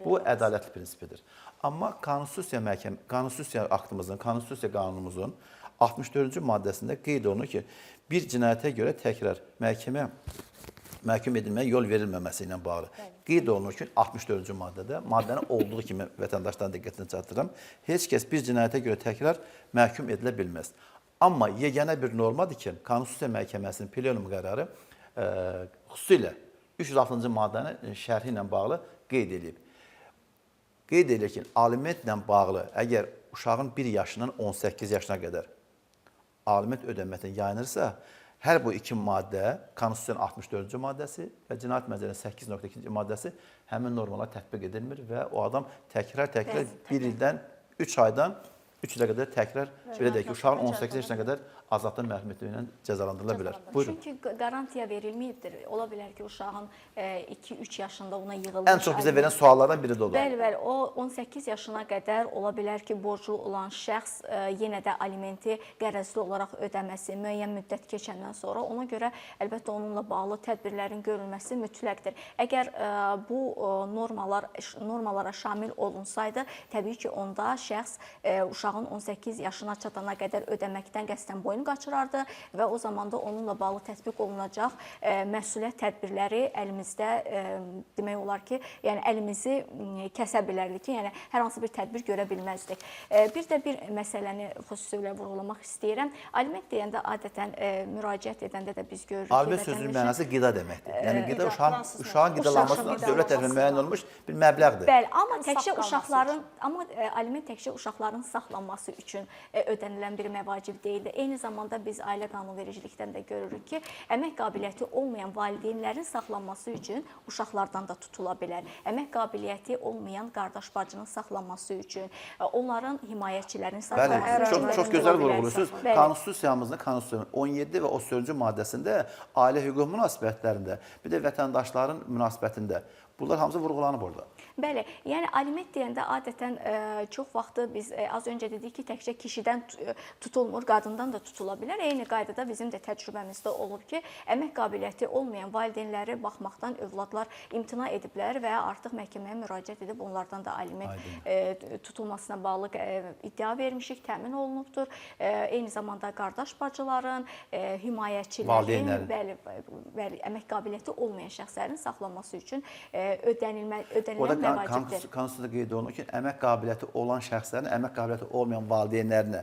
Bu ədalətli prinsipidir. Amma konstitusiya aktımızın, konstitusiya qanunumuzun 64-cü maddəsində qeyd olunur ki, bir cinayətə görə təkrar məhkum edilməyə yol verilməməsi ilə bağlı. Qeyd olunur ki, 64-cü maddədə, maddənin olduğu kimi vətəndaşların diqqətini çatdırıram, heç kəs bir cinayətə görə təkrar məhkum edilə bilməz. Amma yeganə bir normadır ki, Konstitusiya Məhkəməsinin plenum qərarı xüsusilə 306-cı maddənin şərhi ilə bağlı qeyd edib. Qeyd edir ki, alimentlə bağlı əgər uşağın 1 yaşından 18 yaşına qədər aliment ödəməkdən yayınırsa, hər bu iki maddə, Konstitusiyonun 64-cü maddəsi və Cinayət Məcəlləsinin 8.2-ci maddəsi həmin normalar tətbiq edilmir və o adam təkrar 1 ildən 3 aydan 3 ilə qədər təkrar belə deyək ki, uşağın 18 yaşına qədər azadlıq məhrumiyyəti ilə cəzalandırıla bilər. Buyurun. Çünki qarantiya verilməyibdir. Ola bilər ki, uşağın 2-3 yaşında ona yığılmış. Ən çox bizə verən suallardan biri də olar. Bəli, o 18 yaşına qədər ola bilər ki, borclu olan şəxs yenə də alimenti qərəzli olaraq ödəməsi müəyyən müddət keçəndən sonra ona görə əlbəttə onunla bağlı tədbirlərin görülməsi mütləqdir. Əgər bu normalara şamil olunsaydı, təbii ki, onda şəxs uşağın 18 yaşına çatana qədər ödəməkdən qəsdən boyun qaçırardı və o zaman da onunla bağlı tətbiq olunacaq məsuliyyət tədbirləri əlimizdə demək olar ki, yəni əlimizi kəsə bilərdi ki, yəni hər hansı bir tədbir görə bilməzdik. Bir də bir məsələni xüsusilə vurğulamaq istəyirəm. Aliment deyəndə adətən müraciət edəndə də biz görürük ki, aliment sözünün mənası qida deməkdir. Yəni qida uşağın qidalanması dövlət tərəfindən müəyyən olunmuş bir məbləğdir. Bəli, amma aliment təkcə uşaqların saxlanması üçün ödənilən bir məvacib deyildir. Eyni zamanda biz ailə qanunvericilikdən də görürük ki, əmək qabiliyyəti olmayan valideynlərin saxlanması üçün uşaqlardan da tutula bilər. Əmək qabiliyyəti olmayan qardaş bacının saxlanması üçün, onların himayəçilərinin saxlanması üçün. Bəli, çox gözəl vurğuluyorsunuz. Konstitusiyamızın 17 və 34-cü maddəsində ailə hüquq münasibətlərində, bir də vətəndaşların münasibətində bunlar hamısı vurğulanıb orada. Bəli, yəni aliment deyəndə adətən çox vaxtı biz az öncə dedik ki, təkcə kişidən tutulmur, qadından da tutula bilər. Eyni qaydada bizim də təcrübəmizdə olub ki, əmək qabiliyyəti olmayan valideynləri baxmaqdan övladlar imtina ediblər və artıq məhkəməyə müraciət edib onlardan da aliment tutulmasına bağlı iddia vermişik, təmin olunubdur. Eyni zamanda qardaş bacıların, himayəçilərin, bəli, əmək qabiliyyəti olmayan şəxslərin saxlanması üçün ödənilən məvacibdir. Konstitusiyada qeyd olunur ki, əmək qabiliyyəti olan şəxslərin əmək qabiliyyəti olmayan valideynlərinə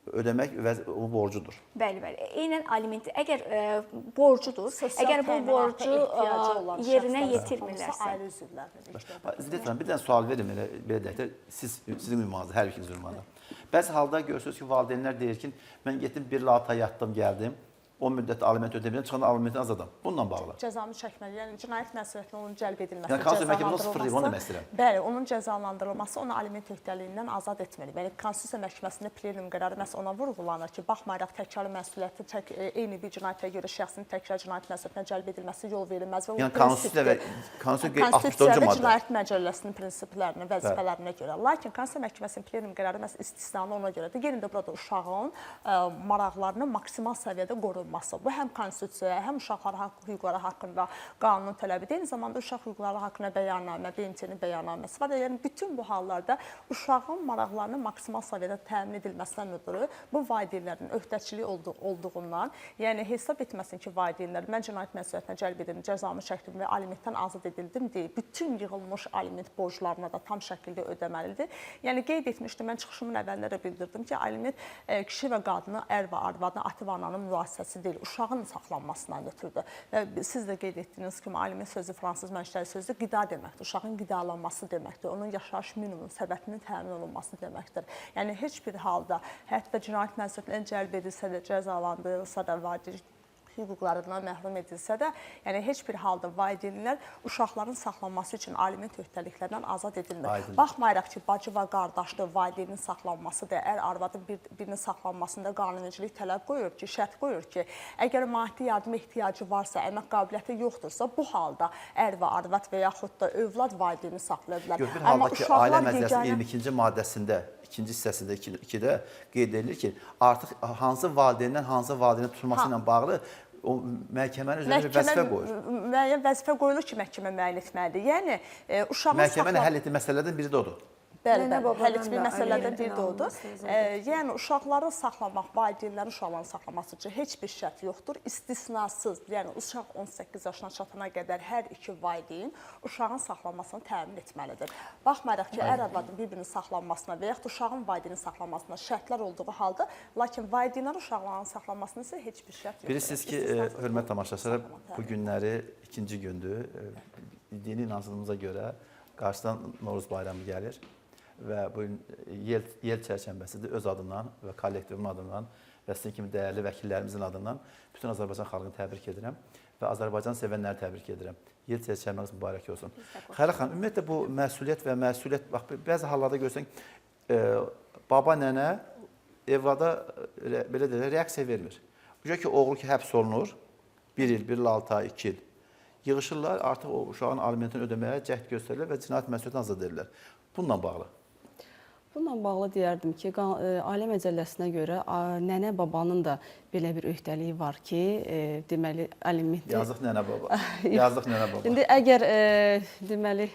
ödəmək o borcudur. Bəli. Eynən alimenti, əgər borcudur, əgər bu borcu yerinə yetirmirlərsə. Ailə üzvlərinin. Zilət bir dənə sual verim, belə deyək də, sizin ünvanınızda, hər ikiniz ünvanında. Bəzi halda görürsünüz ki, valideynlər deyir ki, mən getdim 1 il 6 ay yatdım, gəldim. O müddət aliment ödəməyən, çıxanda alimentin azadam. Bununla bağlı. Cəzanı çəkməli, yəni cinayət məsuliyyətinə onun cəlb edilməsi, yəni, cəzalandırılması. Bəli, onun cəzalandırılması onu aliment öhdəliyindən azad etməli. Yəni, Konstitusiya məhkəməsində plenum qərarı məhz ona vurğulanır ki, baxmayaraq təkrarlı məsuliyyəti eyni bir cinayətə görə şəxsin təkrar cinayət məsuliyyətinə cəlb edilməsi yol verilməz və yəni, Konstitusiya 64-cü maddə. Cinayət Məcəlləsinin prinsiplərinə, vəzifələrinə görə. Lakin Konstitusiya məhkəməsinin plenum qərarı məhz istisnanı ona görədir. Gəlin də burada uşağın maraqlarını maksimal səviyyədə qorunması. Bu həm konstitusiyaya, həm uşaqlar hüquqları haqqında qanunun tələbidir. Eyni zamanda uşaq hüquqları haqqında bəyannamə, BMT-nin bəyannaməsi var. Yəni bütün bu hallarda uşağın maraqlarının maksimal səviyyədə təmin edilməsindən ötürü bu valideynlərin öhdəçiliyi olduğundan, yəni hesab etməsin ki, valideynlər mən cinayət məsuliyyətinə cəlb edim, cəzamı çəkdim və alimentdən azad edildim deyil. Bütün yığılmış aliment borclarına da tam şəkildə ödəməlidir. Yəni qeyd etmişdim, mən çıxışımın əvvəlində də bildirdim ki, aliment kişi və qadını, ər və arvadın, ata və ananın müasisəsi deyil, uşağın saxlanmasından ötürüdür. Siz də qeyd etdiyiniz kimi aliment sözü fransız mənşəli sözdür, qida deməkdir, uşağın qidalanması deməkdir, onun yaşayış minimum səbəbinin təmin olunması deməkdir. Yəni heç bir halda hətta cinayət məsuliyyətinə cəlb edilsə də, cəzalandırılsa da, valideyn hüquqlarından məhrum edilsə də, yəni heç bir halda valideynlər uşaqların saxlanması üçün aliment öhdəliklərindən azad edilmir. Baxmayaraq ki, bacı və qardaşdır, valideynin saxlanması da, ər arvadın birinin saxlanmasında qanunvericilik tələb qoyur ki, şərt qoyur ki, əgər maddi yardıma ehtiyacı varsa, əmək qabiliyyəti yoxdursa, bu halda ər və arvad və yaxud da övlad valideyni saxlaya bilər. Bir halda ki, Ailə Məcəlləsinin 22-ci maddəsində, ikinci hissəsində 2-də qeyd edilir ki, artıq hansı valideynlə hansı valideynin tutulması ilə bağlı o məhkəmənin üzrə bir vəzifə qoyur. Müəyyən vəzifə qoyulur ki, məhkəmə müəyyən etməlidir. Yəni, uşağın məhkəmənin həll etdiyi məsələlərdən biri də odur. Bəli, həll etdiyi məsələlərdən biri də odur. Yəni, uşaqları saxlamaq, valideynlərin uşaqlarını saxlaması üçün heç bir şərt yoxdur. İstisnasız, yəni uşaq 18 yaşına çatana qədər hər iki valideyn uşağın saxlanmasını təmin etməlidir. Baxmayaraq ki, ər arvadın bir-birinin saxlanmasına və yaxud uşağın valideynin saxlanmasına şərtlər olduğu halda, lakin valideynlərin uşaqlarının saxlanmasına isə heç bir şərt yoxdur. Bilirsiniz ki, hörmət tamaşaçılar, bu günləri ikinci gündür. Dini inancımıza görə qarşıdan Novruz bayramı gəlir. və bu gün yel çərçivəsində öz adından və kollektivim adından və sizin kimi dəyərli vəkillərimizin adından bütün Azərbaycan xalqını təbrik edirəm və Azərbaycan sevənləri təbrik edirəm. Yel çərçivəmiz mübarək olsun. Xəyla xanım, ümumiyyətlə bu məsuliyyət, bax, bəzi hallarda görsən, baba, nənə evlada belə deyək, reaksiya vermir. Bu ki, oğlu ki, həbs olunur, 1 il, 1 il 6 ay, 2 il. Yığışırlar, artıq o uşağın alimentini ödəməyə cəhd göstərirlər və cinayət məsuliyyətindən azad edirlər. Bununla bağlı. Bununla bağlı deyərdim ki, Ailə Məcəlləsinə görə nənə babanın da belə bir öhdəliyi var ki, deməli alimenti... Yazıq nənə baba. Yazıq nənə baba. İndi əgər deməli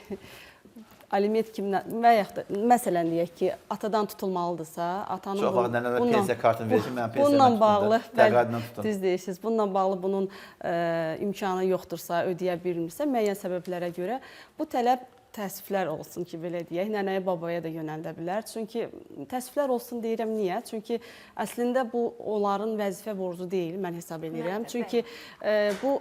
aliment kimdən və yaxud da məsələn deyək ki, atadan tutulmalıdırsa, atanın çox vaxt nənələr pensiya kartını verir ki, mən pensiyamdan tutdum. Düz deyirsiniz. Bununla bağlı bunun imkanı yoxdursa, ödəyə bilmirsə, müəyyən səbəblərə görə bu tələb təəssüflər olsun ki, belə deyək, nənəyə, babaya da yönəldə bilər. Çünki təəssüflər olsun deyirəm, niyə? Çünki əslində bu onların vəzifə borcu deyil, mən hesab edirəm. Çünki bu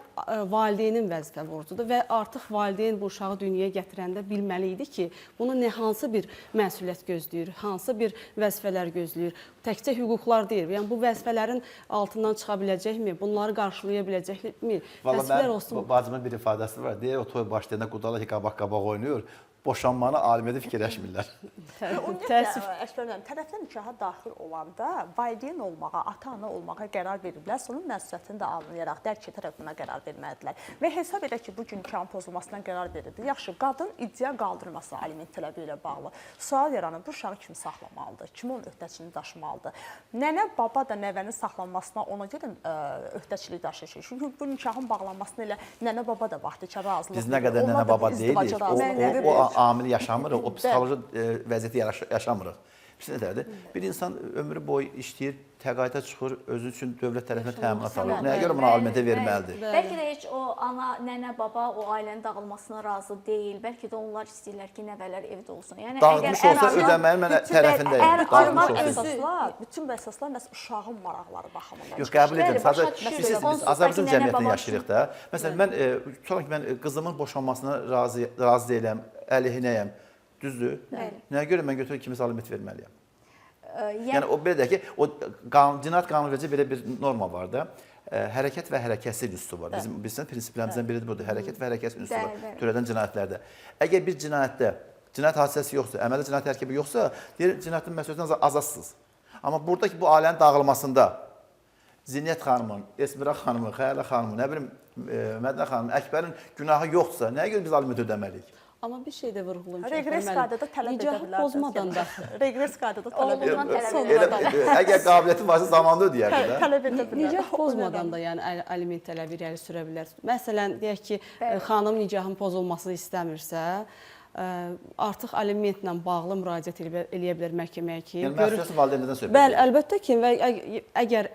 valideynin vəzifə borcudur və artıq valideyn bu uşağı dünyaya gətirəndə bilməli idi ki, bunu hansı bir məsuliyyət gözləyir, hansı bir vəzifələr gözləyir. Təkcə hüquqlar deyil, yəni bu vəzifələrin altından çıxa biləcəkmi, bunları qarşılaya biləcəkmi? Təəssüflər olsun. Bacımın bir ifadəsi var, deyir, o toy başlayanda qudalar ki, qabaq-qabaq oynayır. Boşanmanı alimədə fikirləşmirlər. Ümumiyyətlə, tərəflər nikaha daxil olanda valideyn olmağa, ata-ana olmağa qərar veriblər, onun məsuliyyətini də anlayaraq dərk edərək buna qərar verməlidirlər. Və hesab edək ki, bu gün nikahın pozulmasından qərar verildi. Yaxşı, qadın iddia qaldırması aliment tələbi ilə bağlı. Sual yaranır, bu uşağı kim saxlamalıdır, kim onun öhdəçiliyini daşımalıdır? Nənə, baba da nəvənin saxlanmasına ona görə öhdəçilik daşıyır. Çünki bu nikahın bağlanmasına elə nənə, baba da vaxtı razılıq. Biz nə qədər nənə, baba deyilik, o amili yaşamırıq, o psixoloji vəziyyəti yaşamırıq. Bir nədərdir? Bir insan ömrü boyu işləyir, təqaüdə çıxır, özü üçün dövlət tərəfindən təminat alır. Nəyə görə buna alimentə verməlidir? Bəlkə də heç o ana, nənə, baba o ailənin dağılmasına razı deyil. Bəlkə də onlar istəyirlər ki, nəvələr evdə olsun. Yəni dağılmış olsa ödəməyin mən tərəfindəyim. Dağılmış əsaslar, bütün bu əsaslar məhz uşağın maraqları baxımından. Yox, qəbul edirəm. Sadəcə biz Azərbaycan cəmiyyətində yaşayırıq da. Məsələn, mən qızımın boşanmasına razı deyiləm, əleyhinəyəm. Düzdür? Nəyə görə mən götürüb kimisə aliment verməliyəm? Yəni o belə deyək ki, o cinayət qanunvericiliyi belə bir norma var da. Hərəkət və hərəkətsiz üsulu var. Bizim prinsiplərimizdən biri budur. Hərəkət və hərəkətsiz üsulu var törədən cinayətlərdə. Əgər bir cinayətdə cinayət hadisəsi yoxsa, əməli cinayət tərkibi yoxsa, deyir cinayətin məsuliyyətindən azadsınız. Amma buradakı bu ailənin dağılmasında Zinət xanımın, Esmira xanımın, Xəyalə xanımın, nə bilim Mədinə xanımın, Əkbərin günahı yoxdursa, nəyə görə biz aliment ödəməliyik? Amma bir şey də vurğulayım ki, reqres qaydada tələb edə bilərsiniz. Pozmadan da. Reqres qaydada tələb edə bilərsiniz. Əgər qabiliyyəti varsa zamanında ödəyər də. Tələb edə bilər. Nicah pozmadan da yəni aliment tələbi irəli sürə bilər. Məsələn, deyək ki, xanım nicahın pozulmasını istəmirsə, artıq alimentlə bağlı müraciət eləyə bilər məhkəməyə ki, yəni məsuliyyəti valideyndən söhbət. Bəli, əlbəttə ki, və əgər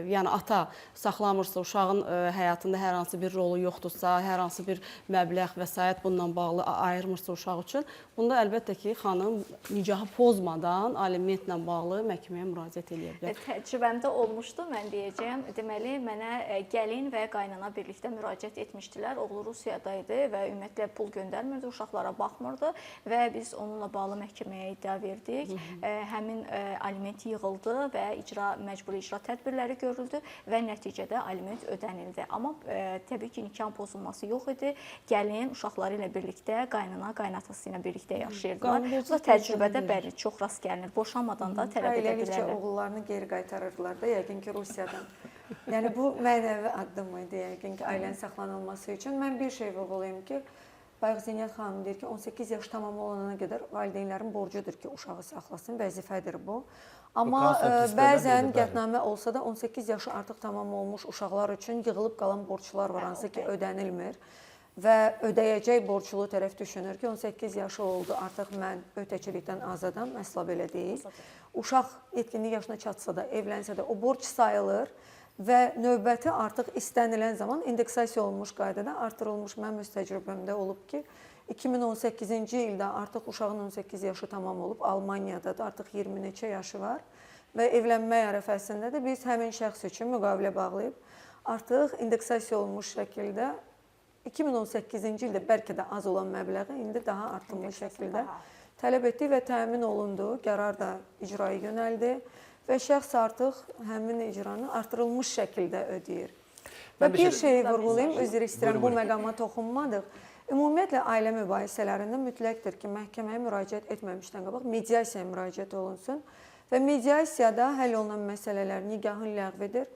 yəni ata saxlamırsa, uşağın həyatında hər hansı bir rolu yoxdursa, hər hansı bir məbləğ vəsait bununla bağlı ayırmırsa uşaq üçün, bunda əlbəttə ki, xanım nicahı pozmadan alimentlə bağlı məhkəməyə müraciət eləyə bilər. Təcrübəmdə olmuşdu, mən deyəcəyəm. Deməli, mənə gəlin və qaynana birlikdə müraciət etmişdilər. Oğlu Rusiyadaydı və ümumiyyətlə pul göndərmirdi, uşaqlara baxmırdı və biz onunla bağlı məhkəməyə iddia verdik. Həmin aliment yığıldı və məcburi icra tədbirləri görüldü və nəticədə aliment ödənildi. Amma təbii ki, nikahın pozulması yox idi. Gəlin uşaqları ilə birlikdə, qaynana, qaynatası ilə birlikdə yaşayırdılar. Bu təcrübədə bəli, çox rast gəlinir. Boşanmadan da tələb edə bilərlər. Oğullarını geri qaytarırdılar da, yəqin ki, Rusiyadan. Yəni bu mənəvi addım idi, yəqin ki, ailənin saxlanılması üçün. Mən bir şey vurğulayım ki, bayaq Zinət xanım deyir ki, 18 yaş tamam olana qədər valideynlərin borcudur ki, uşağı saxlasın, vəzifədir bu. Amma bəzən qətnamə olsa da 18 yaşı artıq tamam olmuş uşaqlar üçün yığılıb qalan borclar var, hansı ki, ödənilmir. Və ödəyəcək borclu tərəf düşünür ki, 18 yaşı oldu, artıq mən öhdəçilikdən azadam, əsla belə deyil. Uşaq yetkinlik yaşına çatsa da, evlənsə də o borc sayılır. Və növbəti artıq istənilən zaman indeksasiya olunmuş qaydada artırılmış. Mənim öz təcrübəmdə olub ki, 2018-ci ildə artıq uşağın 18 yaşı tamam olub, Almaniyada da artıq 20 neçə yaşı var və evlənmək ərəfəsində də biz həmin şəxs üçün müqavilə bağlayıb artıq indeksasiya olunmuş şəkildə 2018-ci ildə bəlkə də az olan məbləği indi daha artırılmış şəkildə tələb etdi və təmin olundu. Qərar da icraya yönəldi və şəxs artıq həmin icranı artırılmış şəkildə ödəyir. Və Mən bir bir şeyi vurğulayım, üzr istəyirəm, bu Buyurun. məqama toxunmadıq. Ümumiyyətlə, ailə mübahisələrində mütləqdir ki, məhkəməyə müraciət etməmişdən qabaq mediasiyaya müraciət olunsun və mediasiyada həll olunan məsələlər nigahın ləğv edir,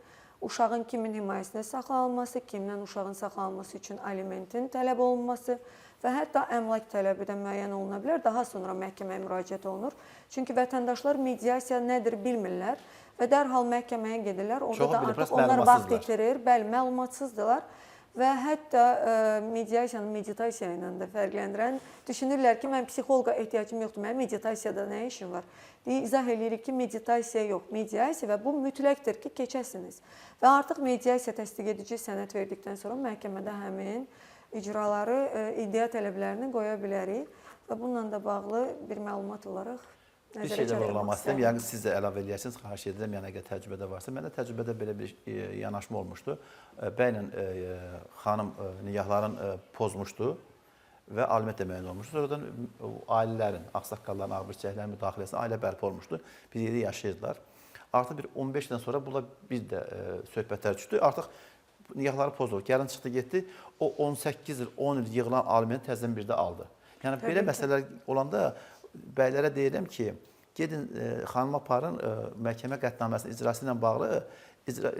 uşağın kimin himayəsində saxlanılması, kimdən uşağın saxlanılması üçün alimentin tələb olunması və hətta əmlak tələbi də müəyyən oluna bilər. Daha sonra məhkəməyə müraciət olunur. Çünki vətəndaşlar mediasiya nədir bilmirlər və dərhal məhkəməyə gedirlər. Orada Çoxu da bilir, artıq biraz onlar vaxt məlumatsızlar. itirir. Bəli, məlumatsızdırlar və hətta mediasiyanı meditasiya ilə də fərqləndirən düşünürlər ki, mən psixoloqa ehtiyacım yoxdur, mənim meditasiyada nə işim var? İzah edirik ki, meditasiya yox, mediasiya və bu mütləqdir ki, keçəsiniz. Və artıq mediasiya təsdiq edici sənəd verdikdən sonra məhkəmədə həmin icraları, iddia tələblərini qoya bilərik və bununla da bağlı bir məlumat olaraq Bir nəzərə şey də çarpmaq vurğulamaq istəyirəm. istəyirəm. Yəni siz də əlavə eləyərsiniz, xahiş edirəm, yəni əgər təcrübədə varsa. Məndə təcrübədə belə bir yanaşma olmuşdu. Bəylə xanım nigahların pozmuşdu və aliment əməyin olmuşdu. Sonradan ailələrin, ağsaqqalların, ağbirçəklərin müdaxiləsi ailə bərpa olmuşdu. Bir yerdə yaşayırdılar. Artıq bir 15 ildən sonra bunlar bir də söhbətlər düşdü. Artıq nigahları pozulur. Gəlin çıxdı, getdi. O 18 il, 10 il yığılan alimenti təzədən bir də aldı. Yəni belə məsələlər olanda bəylərə deyirəm ki, gedin xanıma aparın məhkəmə qətnaməsinin icrası ilə bağlı icra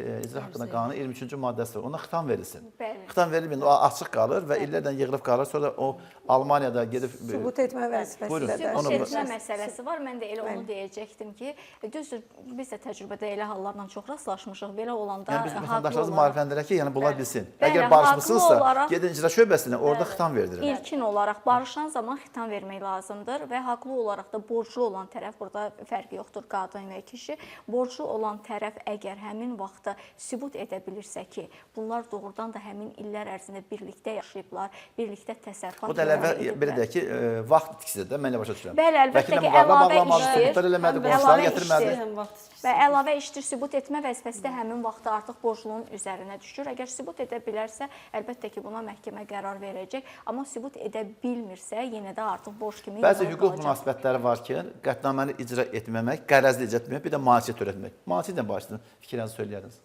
haqqında qanunun 23-cü maddəsi var. Ona xitam verilsin. Xitam verilməyən o açıq qalır və illərlə yığılıb qalır. Sonra o Almaniyada gedib Sübut etmə vəzifəsi Buyurun. də Onu Sübut buyurun. etmə məsələsi var. Mən də elə onu deyəcəkdim ki, düzdür, biz də təcrübədə elə hallarla çox rastlaşmışıq. Belə olanda Yəni biz haqlı vətəndaşlarımızı olaraq maarifləndirək ki, yəni bunlar bilsin. Bəli, Əgər haqlı barışmısınızsa, olaraq- gedin icra şöbəsinə, orada xitam verdirin. İlkin olaraq barışan zaman xitam vermək lazımdır və haqlı olaraq da borclu olan tərəf, burada fərqi yoxdur qadın və kişi, borclu olan tərəf əgər həmin vaxtda sübut edə bilirsə ki, bunlar doğrudan da həmin illər ərzində birlikdə yaşayıblar, birlikdə təsərrüfat O da əlavə ediblər. belə deyək ki, vaxt itkisidir də, mən elə başa düşürəm. Bəli, əlbəttə Vəkillə ki, müqavilə əlavə bağlamadı, işdir. sübutlar eləmədi, Əlavə qonşuları işdir. gətirmədi. Və əlavə işdir sübut etmə vəzifəsi də həmin vaxtda artıq borclunun üzərinə düşür. Əgər sübut edə bilərsə, əlbəttə ki, buna məhkəmə qərar verəcək. Amma sübut edə bilmirsə, yenə də artıq borc kimi Bəzi yığılıb hüquq qalacaq. münasibətləri var ki, qətnaməni icra etməmək, qərəzli icra etməmək, bir də müalicə törətmək. Müalicə ilə başlayın, fikrinizi söyləyərdiniz.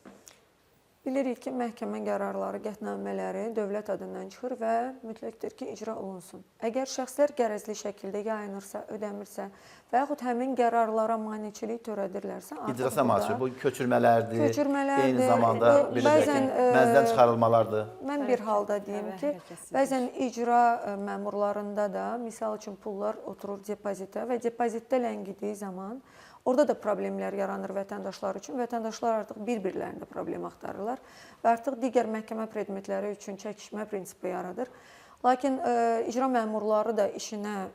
Bilirik ki, məhkəmə qərarları, qətnamələri dövlət adından çıxır və mütləqdir ki, icra olunsun. Əgər şəxslər qərəzli şəkildə yayınırsa, ödəmirsə və yaxud həmin qərarlara maneçilik törədirlərsə, artıq İcrasa müalicə, bu köçürmələrdir, köçürmələrdir, eyni zamanda belə deyək ki, bəzən, məzdən çıxarılmalardır. Mən bir halda deyim ki, bəzən icra məmurlarında da, misal üçün pullar oturur depozitə və depozitdə ləngidiyi zaman orada da problemlər yaranır vətəndaşlar üçün. Vətəndaşlar artıq bir-birlərində problem axtarırlar və artıq digər məhkəmə predmetləri üçün çəkişmə prinsipi yaradır. Lakin icra məmurları da işinə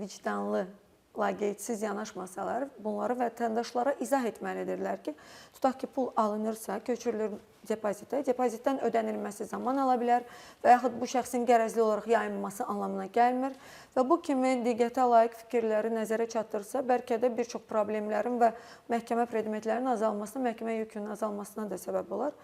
vicdanlı, laqeydsiz yanaşmasalar, bunları vətəndaşlara izah etməlidirlər ki, tutaq ki, pul alınırsa, köçürülür depozitə, depozitdən ödənilməsi zaman ala bilər və yaxud bu şəxsin qərəzli olaraq yayınması anlamına gəlmir və bu kimi diqqətə layiq fikirləri nəzərə çatdırsa, bəlkə də bir çox problemlərin və məhkəmə predmetlərinin azalmasına, məhkəmə yükünün azalmasına da səbəb olar.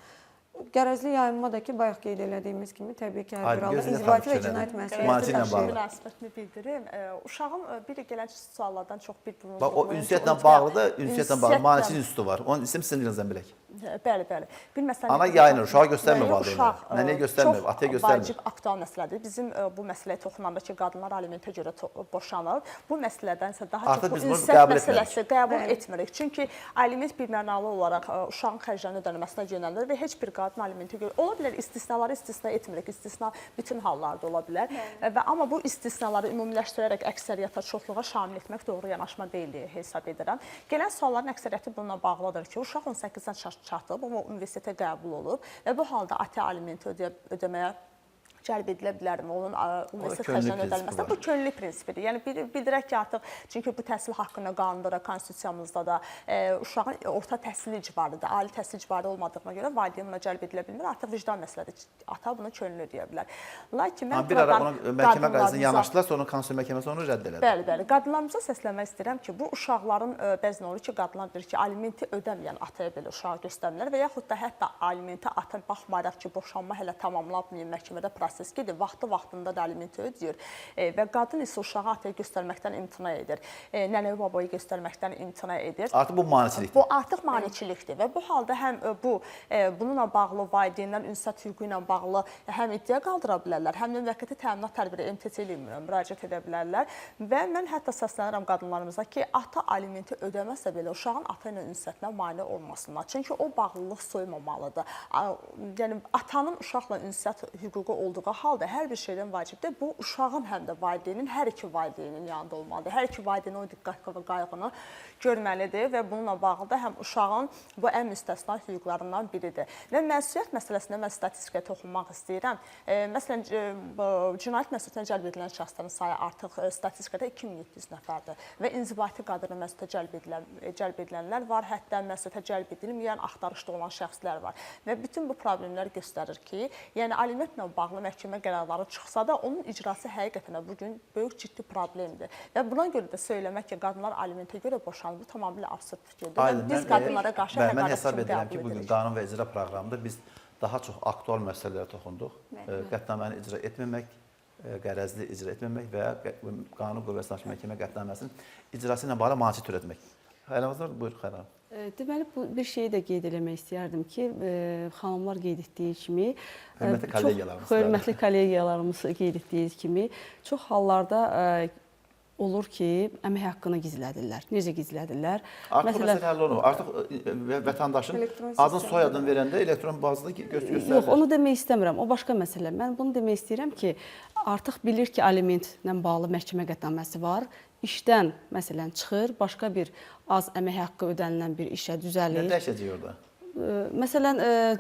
Qərəzli yayınma da ki, bayaq qeyd elədiyimiz kimi təbii ki, hər bir halda inzibati və cinayət Müalicə ilə məsuliyyəti bağlı. daşıyır. Münasibətini bildirim. Uşağın biri gələn suallardan çox bir-birini Bax, o ünsiyyətlə bağlı da, ünsiyyətlə bağlı müalicə institutu var. Onun isim sizin dilinizdən bilək. Bəli, bəli. Bir məsələ Ana yayınır, uşağı göstərmir Uşaq, valideynlər. Nənəyə göstərmir, ataya göstərmir. Çox vacib, aktual məsələdir. Bizim bu məsələyə toxunanda ki, qadınlar alimentə görə boşanır. Bu məsələdən isə daha Artıq çox biz bu bunu ünsiyyət qəbul məsələsi qəbul etmirik. Çünki aliment birmənalı olaraq uşağın xərclərinin ödənilməsinə yönəlir və heç bir qadın alimentə görə ola bilər istisnaları istisna etmirik. İstisna bütün hallarda ola bilər. Və amma bu istisnaları ümumiləşdirərək əksəriyyətə, çoxluğa şamil etmək doğru yanaşma deyil deyə hesab edirəm. Gələn sualların əksəriyyəti bununla bağlıdır ki, uşaq 18-dən çatıb, amma universitetə qəbul olub və bu halda ata alimenti ödəməyə cəlb edilə bilərmi? Onun universitet xərclərinin ödənilməsinə. Bu könüllü prinsipidir. Yəni bildirək ki, artıq çünki bu təhsil haqqında qanunda da, konstitusiyamızda da uşağın orta təhsil icbarıdır. Ali təhsil icbarı olmadığına görə valideyn buna cəlb edilə bilmir. Artıq vicdan məsələdir. Ata bunu könüllü deyə bilər. Lakin mən Bir ara ona məhkəmə qaydasına yanaşdılar, sonra konstitusiya məhkəməsi onu rədd elədi. Bəli, bəli. Qadınlarımıza səsləmək istəyirəm ki, bu uşaqların bəzən olur ki, qadınlar deyir ki, alimenti ödəməyən ataya belə uşağı göstərmirlər və yaxud da hətta alimenti ata baxmayaraq ki, boşanma hələ tamamlanmayıb, məhkəmədə proses prosesdir. Vaxtında da alimenti ödəyir və qadın isə uşağı ataya göstərməkdən imtina edir. Nənə babaya göstərməkdən imtina edir. Artıq bu maneçilikdir. Bu artıq maneçilikdir və bu halda həm bununla bağlı valideynlər ünsiyyət hüququ ilə bağlı həm iddia qaldıra bilərlər, həm də müvəqqəti təminat tədbiri MTC ilə müraciət edə bilərlər və mən hətta səslənirəm qadınlarımıza ki, ata alimenti ödəməsə belə uşağın ata ilə ünsiyyətinə mane olmasınlar. Çünki o bağlılıq soymamalıdır. Yəni atanın uşaqla ünsiyyət hüququ olduğu halda hər bir şeydən vacibdir. Bu uşağın həm də valideynin, hər iki valideynin yanında olmalıdır. Hər iki valideynin o diqqət və qayğını görməlidir və bununla bağlı da həm uşağın bu ən müstəsna hüquqlarından biridir. Və məsuliyyət məsələsində mən statistikaya toxunmaq istəyirəm. Məsələn, cinayət məsuliyyətinə cəlb edilən şəxslərin sayı artıq statistikada 2700 nəfərdir və inzibati qadına məsuliyyətə cəlb edilənlər var, hətta məsuliyyətə cəlb edilməyən, axtarışda olan şəxslər var. Və bütün bu problemlər göstərir ki, yəni alimentlə bağlı məhkəmə qərarları çıxsa da, onun icrası həqiqətən bugün böyük ciddi problemdir. Və buna görə də söyləmək ki, qadınlar alimentə görə boşanır, bu tamamilə absurd fikirdir. Biz qadınlara qarşı mən hesab edirəm ki, bugün qanun və icra proqramında biz daha çox aktual məsələlərə toxunduq. Qətnaməni icra etməmək, qərəzli icra etməmək və qanun qüvvəsinə hakim məhkəmə qətnaməsinin icrası ilə bağlı maneçi törətmək. Xəyalınız var? Buyur, Xəyal. Deməli, bu bir şeyi də qeyd eləmək istəyərdim ki, xanımlar qeyd etdiyi kimi, hörmətli kollegiyalarımız qeyd etdiyi kimi, çox hallarda olur ki, əmək haqqını gizlədirlər. Necə gizlədirlər? Artıq bu məsələ həll olunur. Artıq vətəndaşın adın, soyadını verəndə elektron bazada göstərilir. Yox, onu demək istəmirəm. O başqa məsələ. Mən bunu demək istəyirəm ki, artıq bilir ki, alimentlə bağlı məhkəmə qətnaməsi var. İşdən, məsələn, çıxır, başqa bir az əmək haqqı ödənilən bir işə düzəlir. Nə dəyişəcək orada? Məsələn,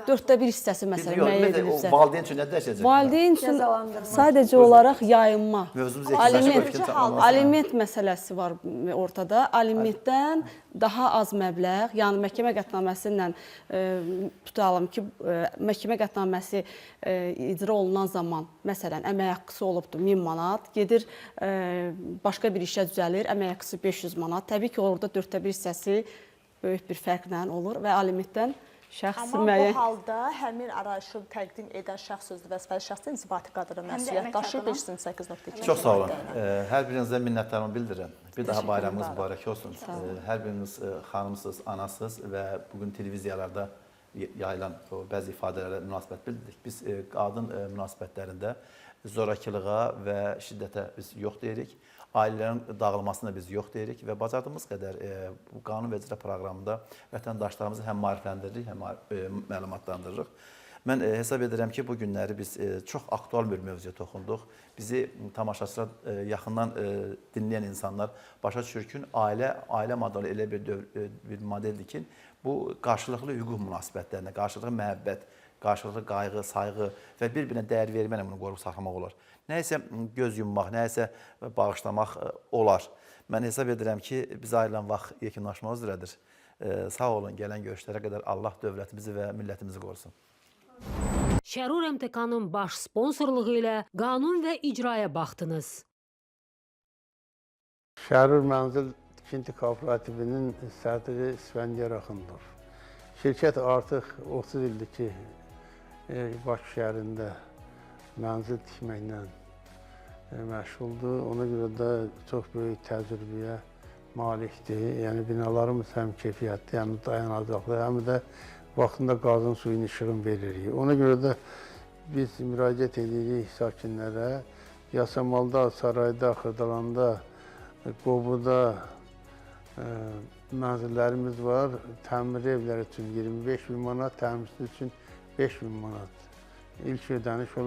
1/4 hissəsi məsələn müəyyən edilibsə. Valideyn üçün nə dəyişəcək? Valideyn üçün sadəcə olaraq yayınma. Aliment məsələsi var ortada. Alimentdən daha az məbləğ, yəni məhkəmə qətnaməsi ilə tutalım ki, məhkəmə qətnaməsi icra olunan zaman, məsələn, əmək haqqısı olubdur 1000 manat, gedir başqa bir işə düzəlir, əmək haqqısı 500 manat. Təbii ki, orada 1/4 hissəsi böyük bir fərqlə olur və alimentdən şəxs müəyyən... Amma bu halda həmin arayışı təqdim edən şəxs sözlü vəzifəli şəxsin inzibati qadına məsuliyyət daşıyır 528.2. Çox sağ olun. Hər birinizə minnətlərimi bildirirəm. Bir daha bayramınız mübarək olsun. Hər biriniz xanımsınız, anasınız və bugün televiziyalarda yayılan bəzi ifadələrə münasibət bildirdik. Biz qadın münasibətlərində zorakılığa və şiddətə biz yox deyirik. Ailələrin dağılmasına biz yox deyirik və bacardığımız qədər bu qanun və icra proqramında vətəndaşlarımızı həm maarifləndiririk, həm məlumatlandırırıq. Mən hesab edirəm ki, bu günləri biz çox aktual bir mövzuya toxunduq. Bizi tamaşaçılar yaxından dinləyən insanlar başa düşür ki, ailə modeli elə bir modeldir ki, bu qarşılıqlı hüquq münasibətlərinə, qarşılıqlı məhəbbət, qarşılıqlı qayğı, sayğı və bir-birinə dəyər verməklə bunu qorub saxlamaq olar. Nəyəsə göz yummaq, nəyəsə bağışlamaq olar. Mən hesab edirəm ki, biz ayrılan vaxt yekunlaşmaq üzrədir. Sağ olun, gələn görüşlərə qədər Allah dövlətimizi və millətimizi qorusun. Şərur MTK-nın baş sponsorluğu ilə qanun və icraya baxdınız. Şərur Mənzil Tikinti Kooperativinin sədri İsfəndiyar Axundov. Şirkət artıq 30 ildir ki, Bakı şəhərində mənzil tikməklə məşğuldur. Ona görə də çox böyük təcrübəyə malikdir. Yəni binalarımız həm keyfiyyətli, həm dayanacaqlı, həm də vaxtında qazın suyun işığını veririk. Ona görə də biz müraciət edirik sakinlərə. Yasamalda, Sarayda, Xırdalanda, Qobuda mənzillərimiz var. Təmir evləri üçün 25.000 manat, təmirsiz üçün 5.000 manat ilk ödəniş olur.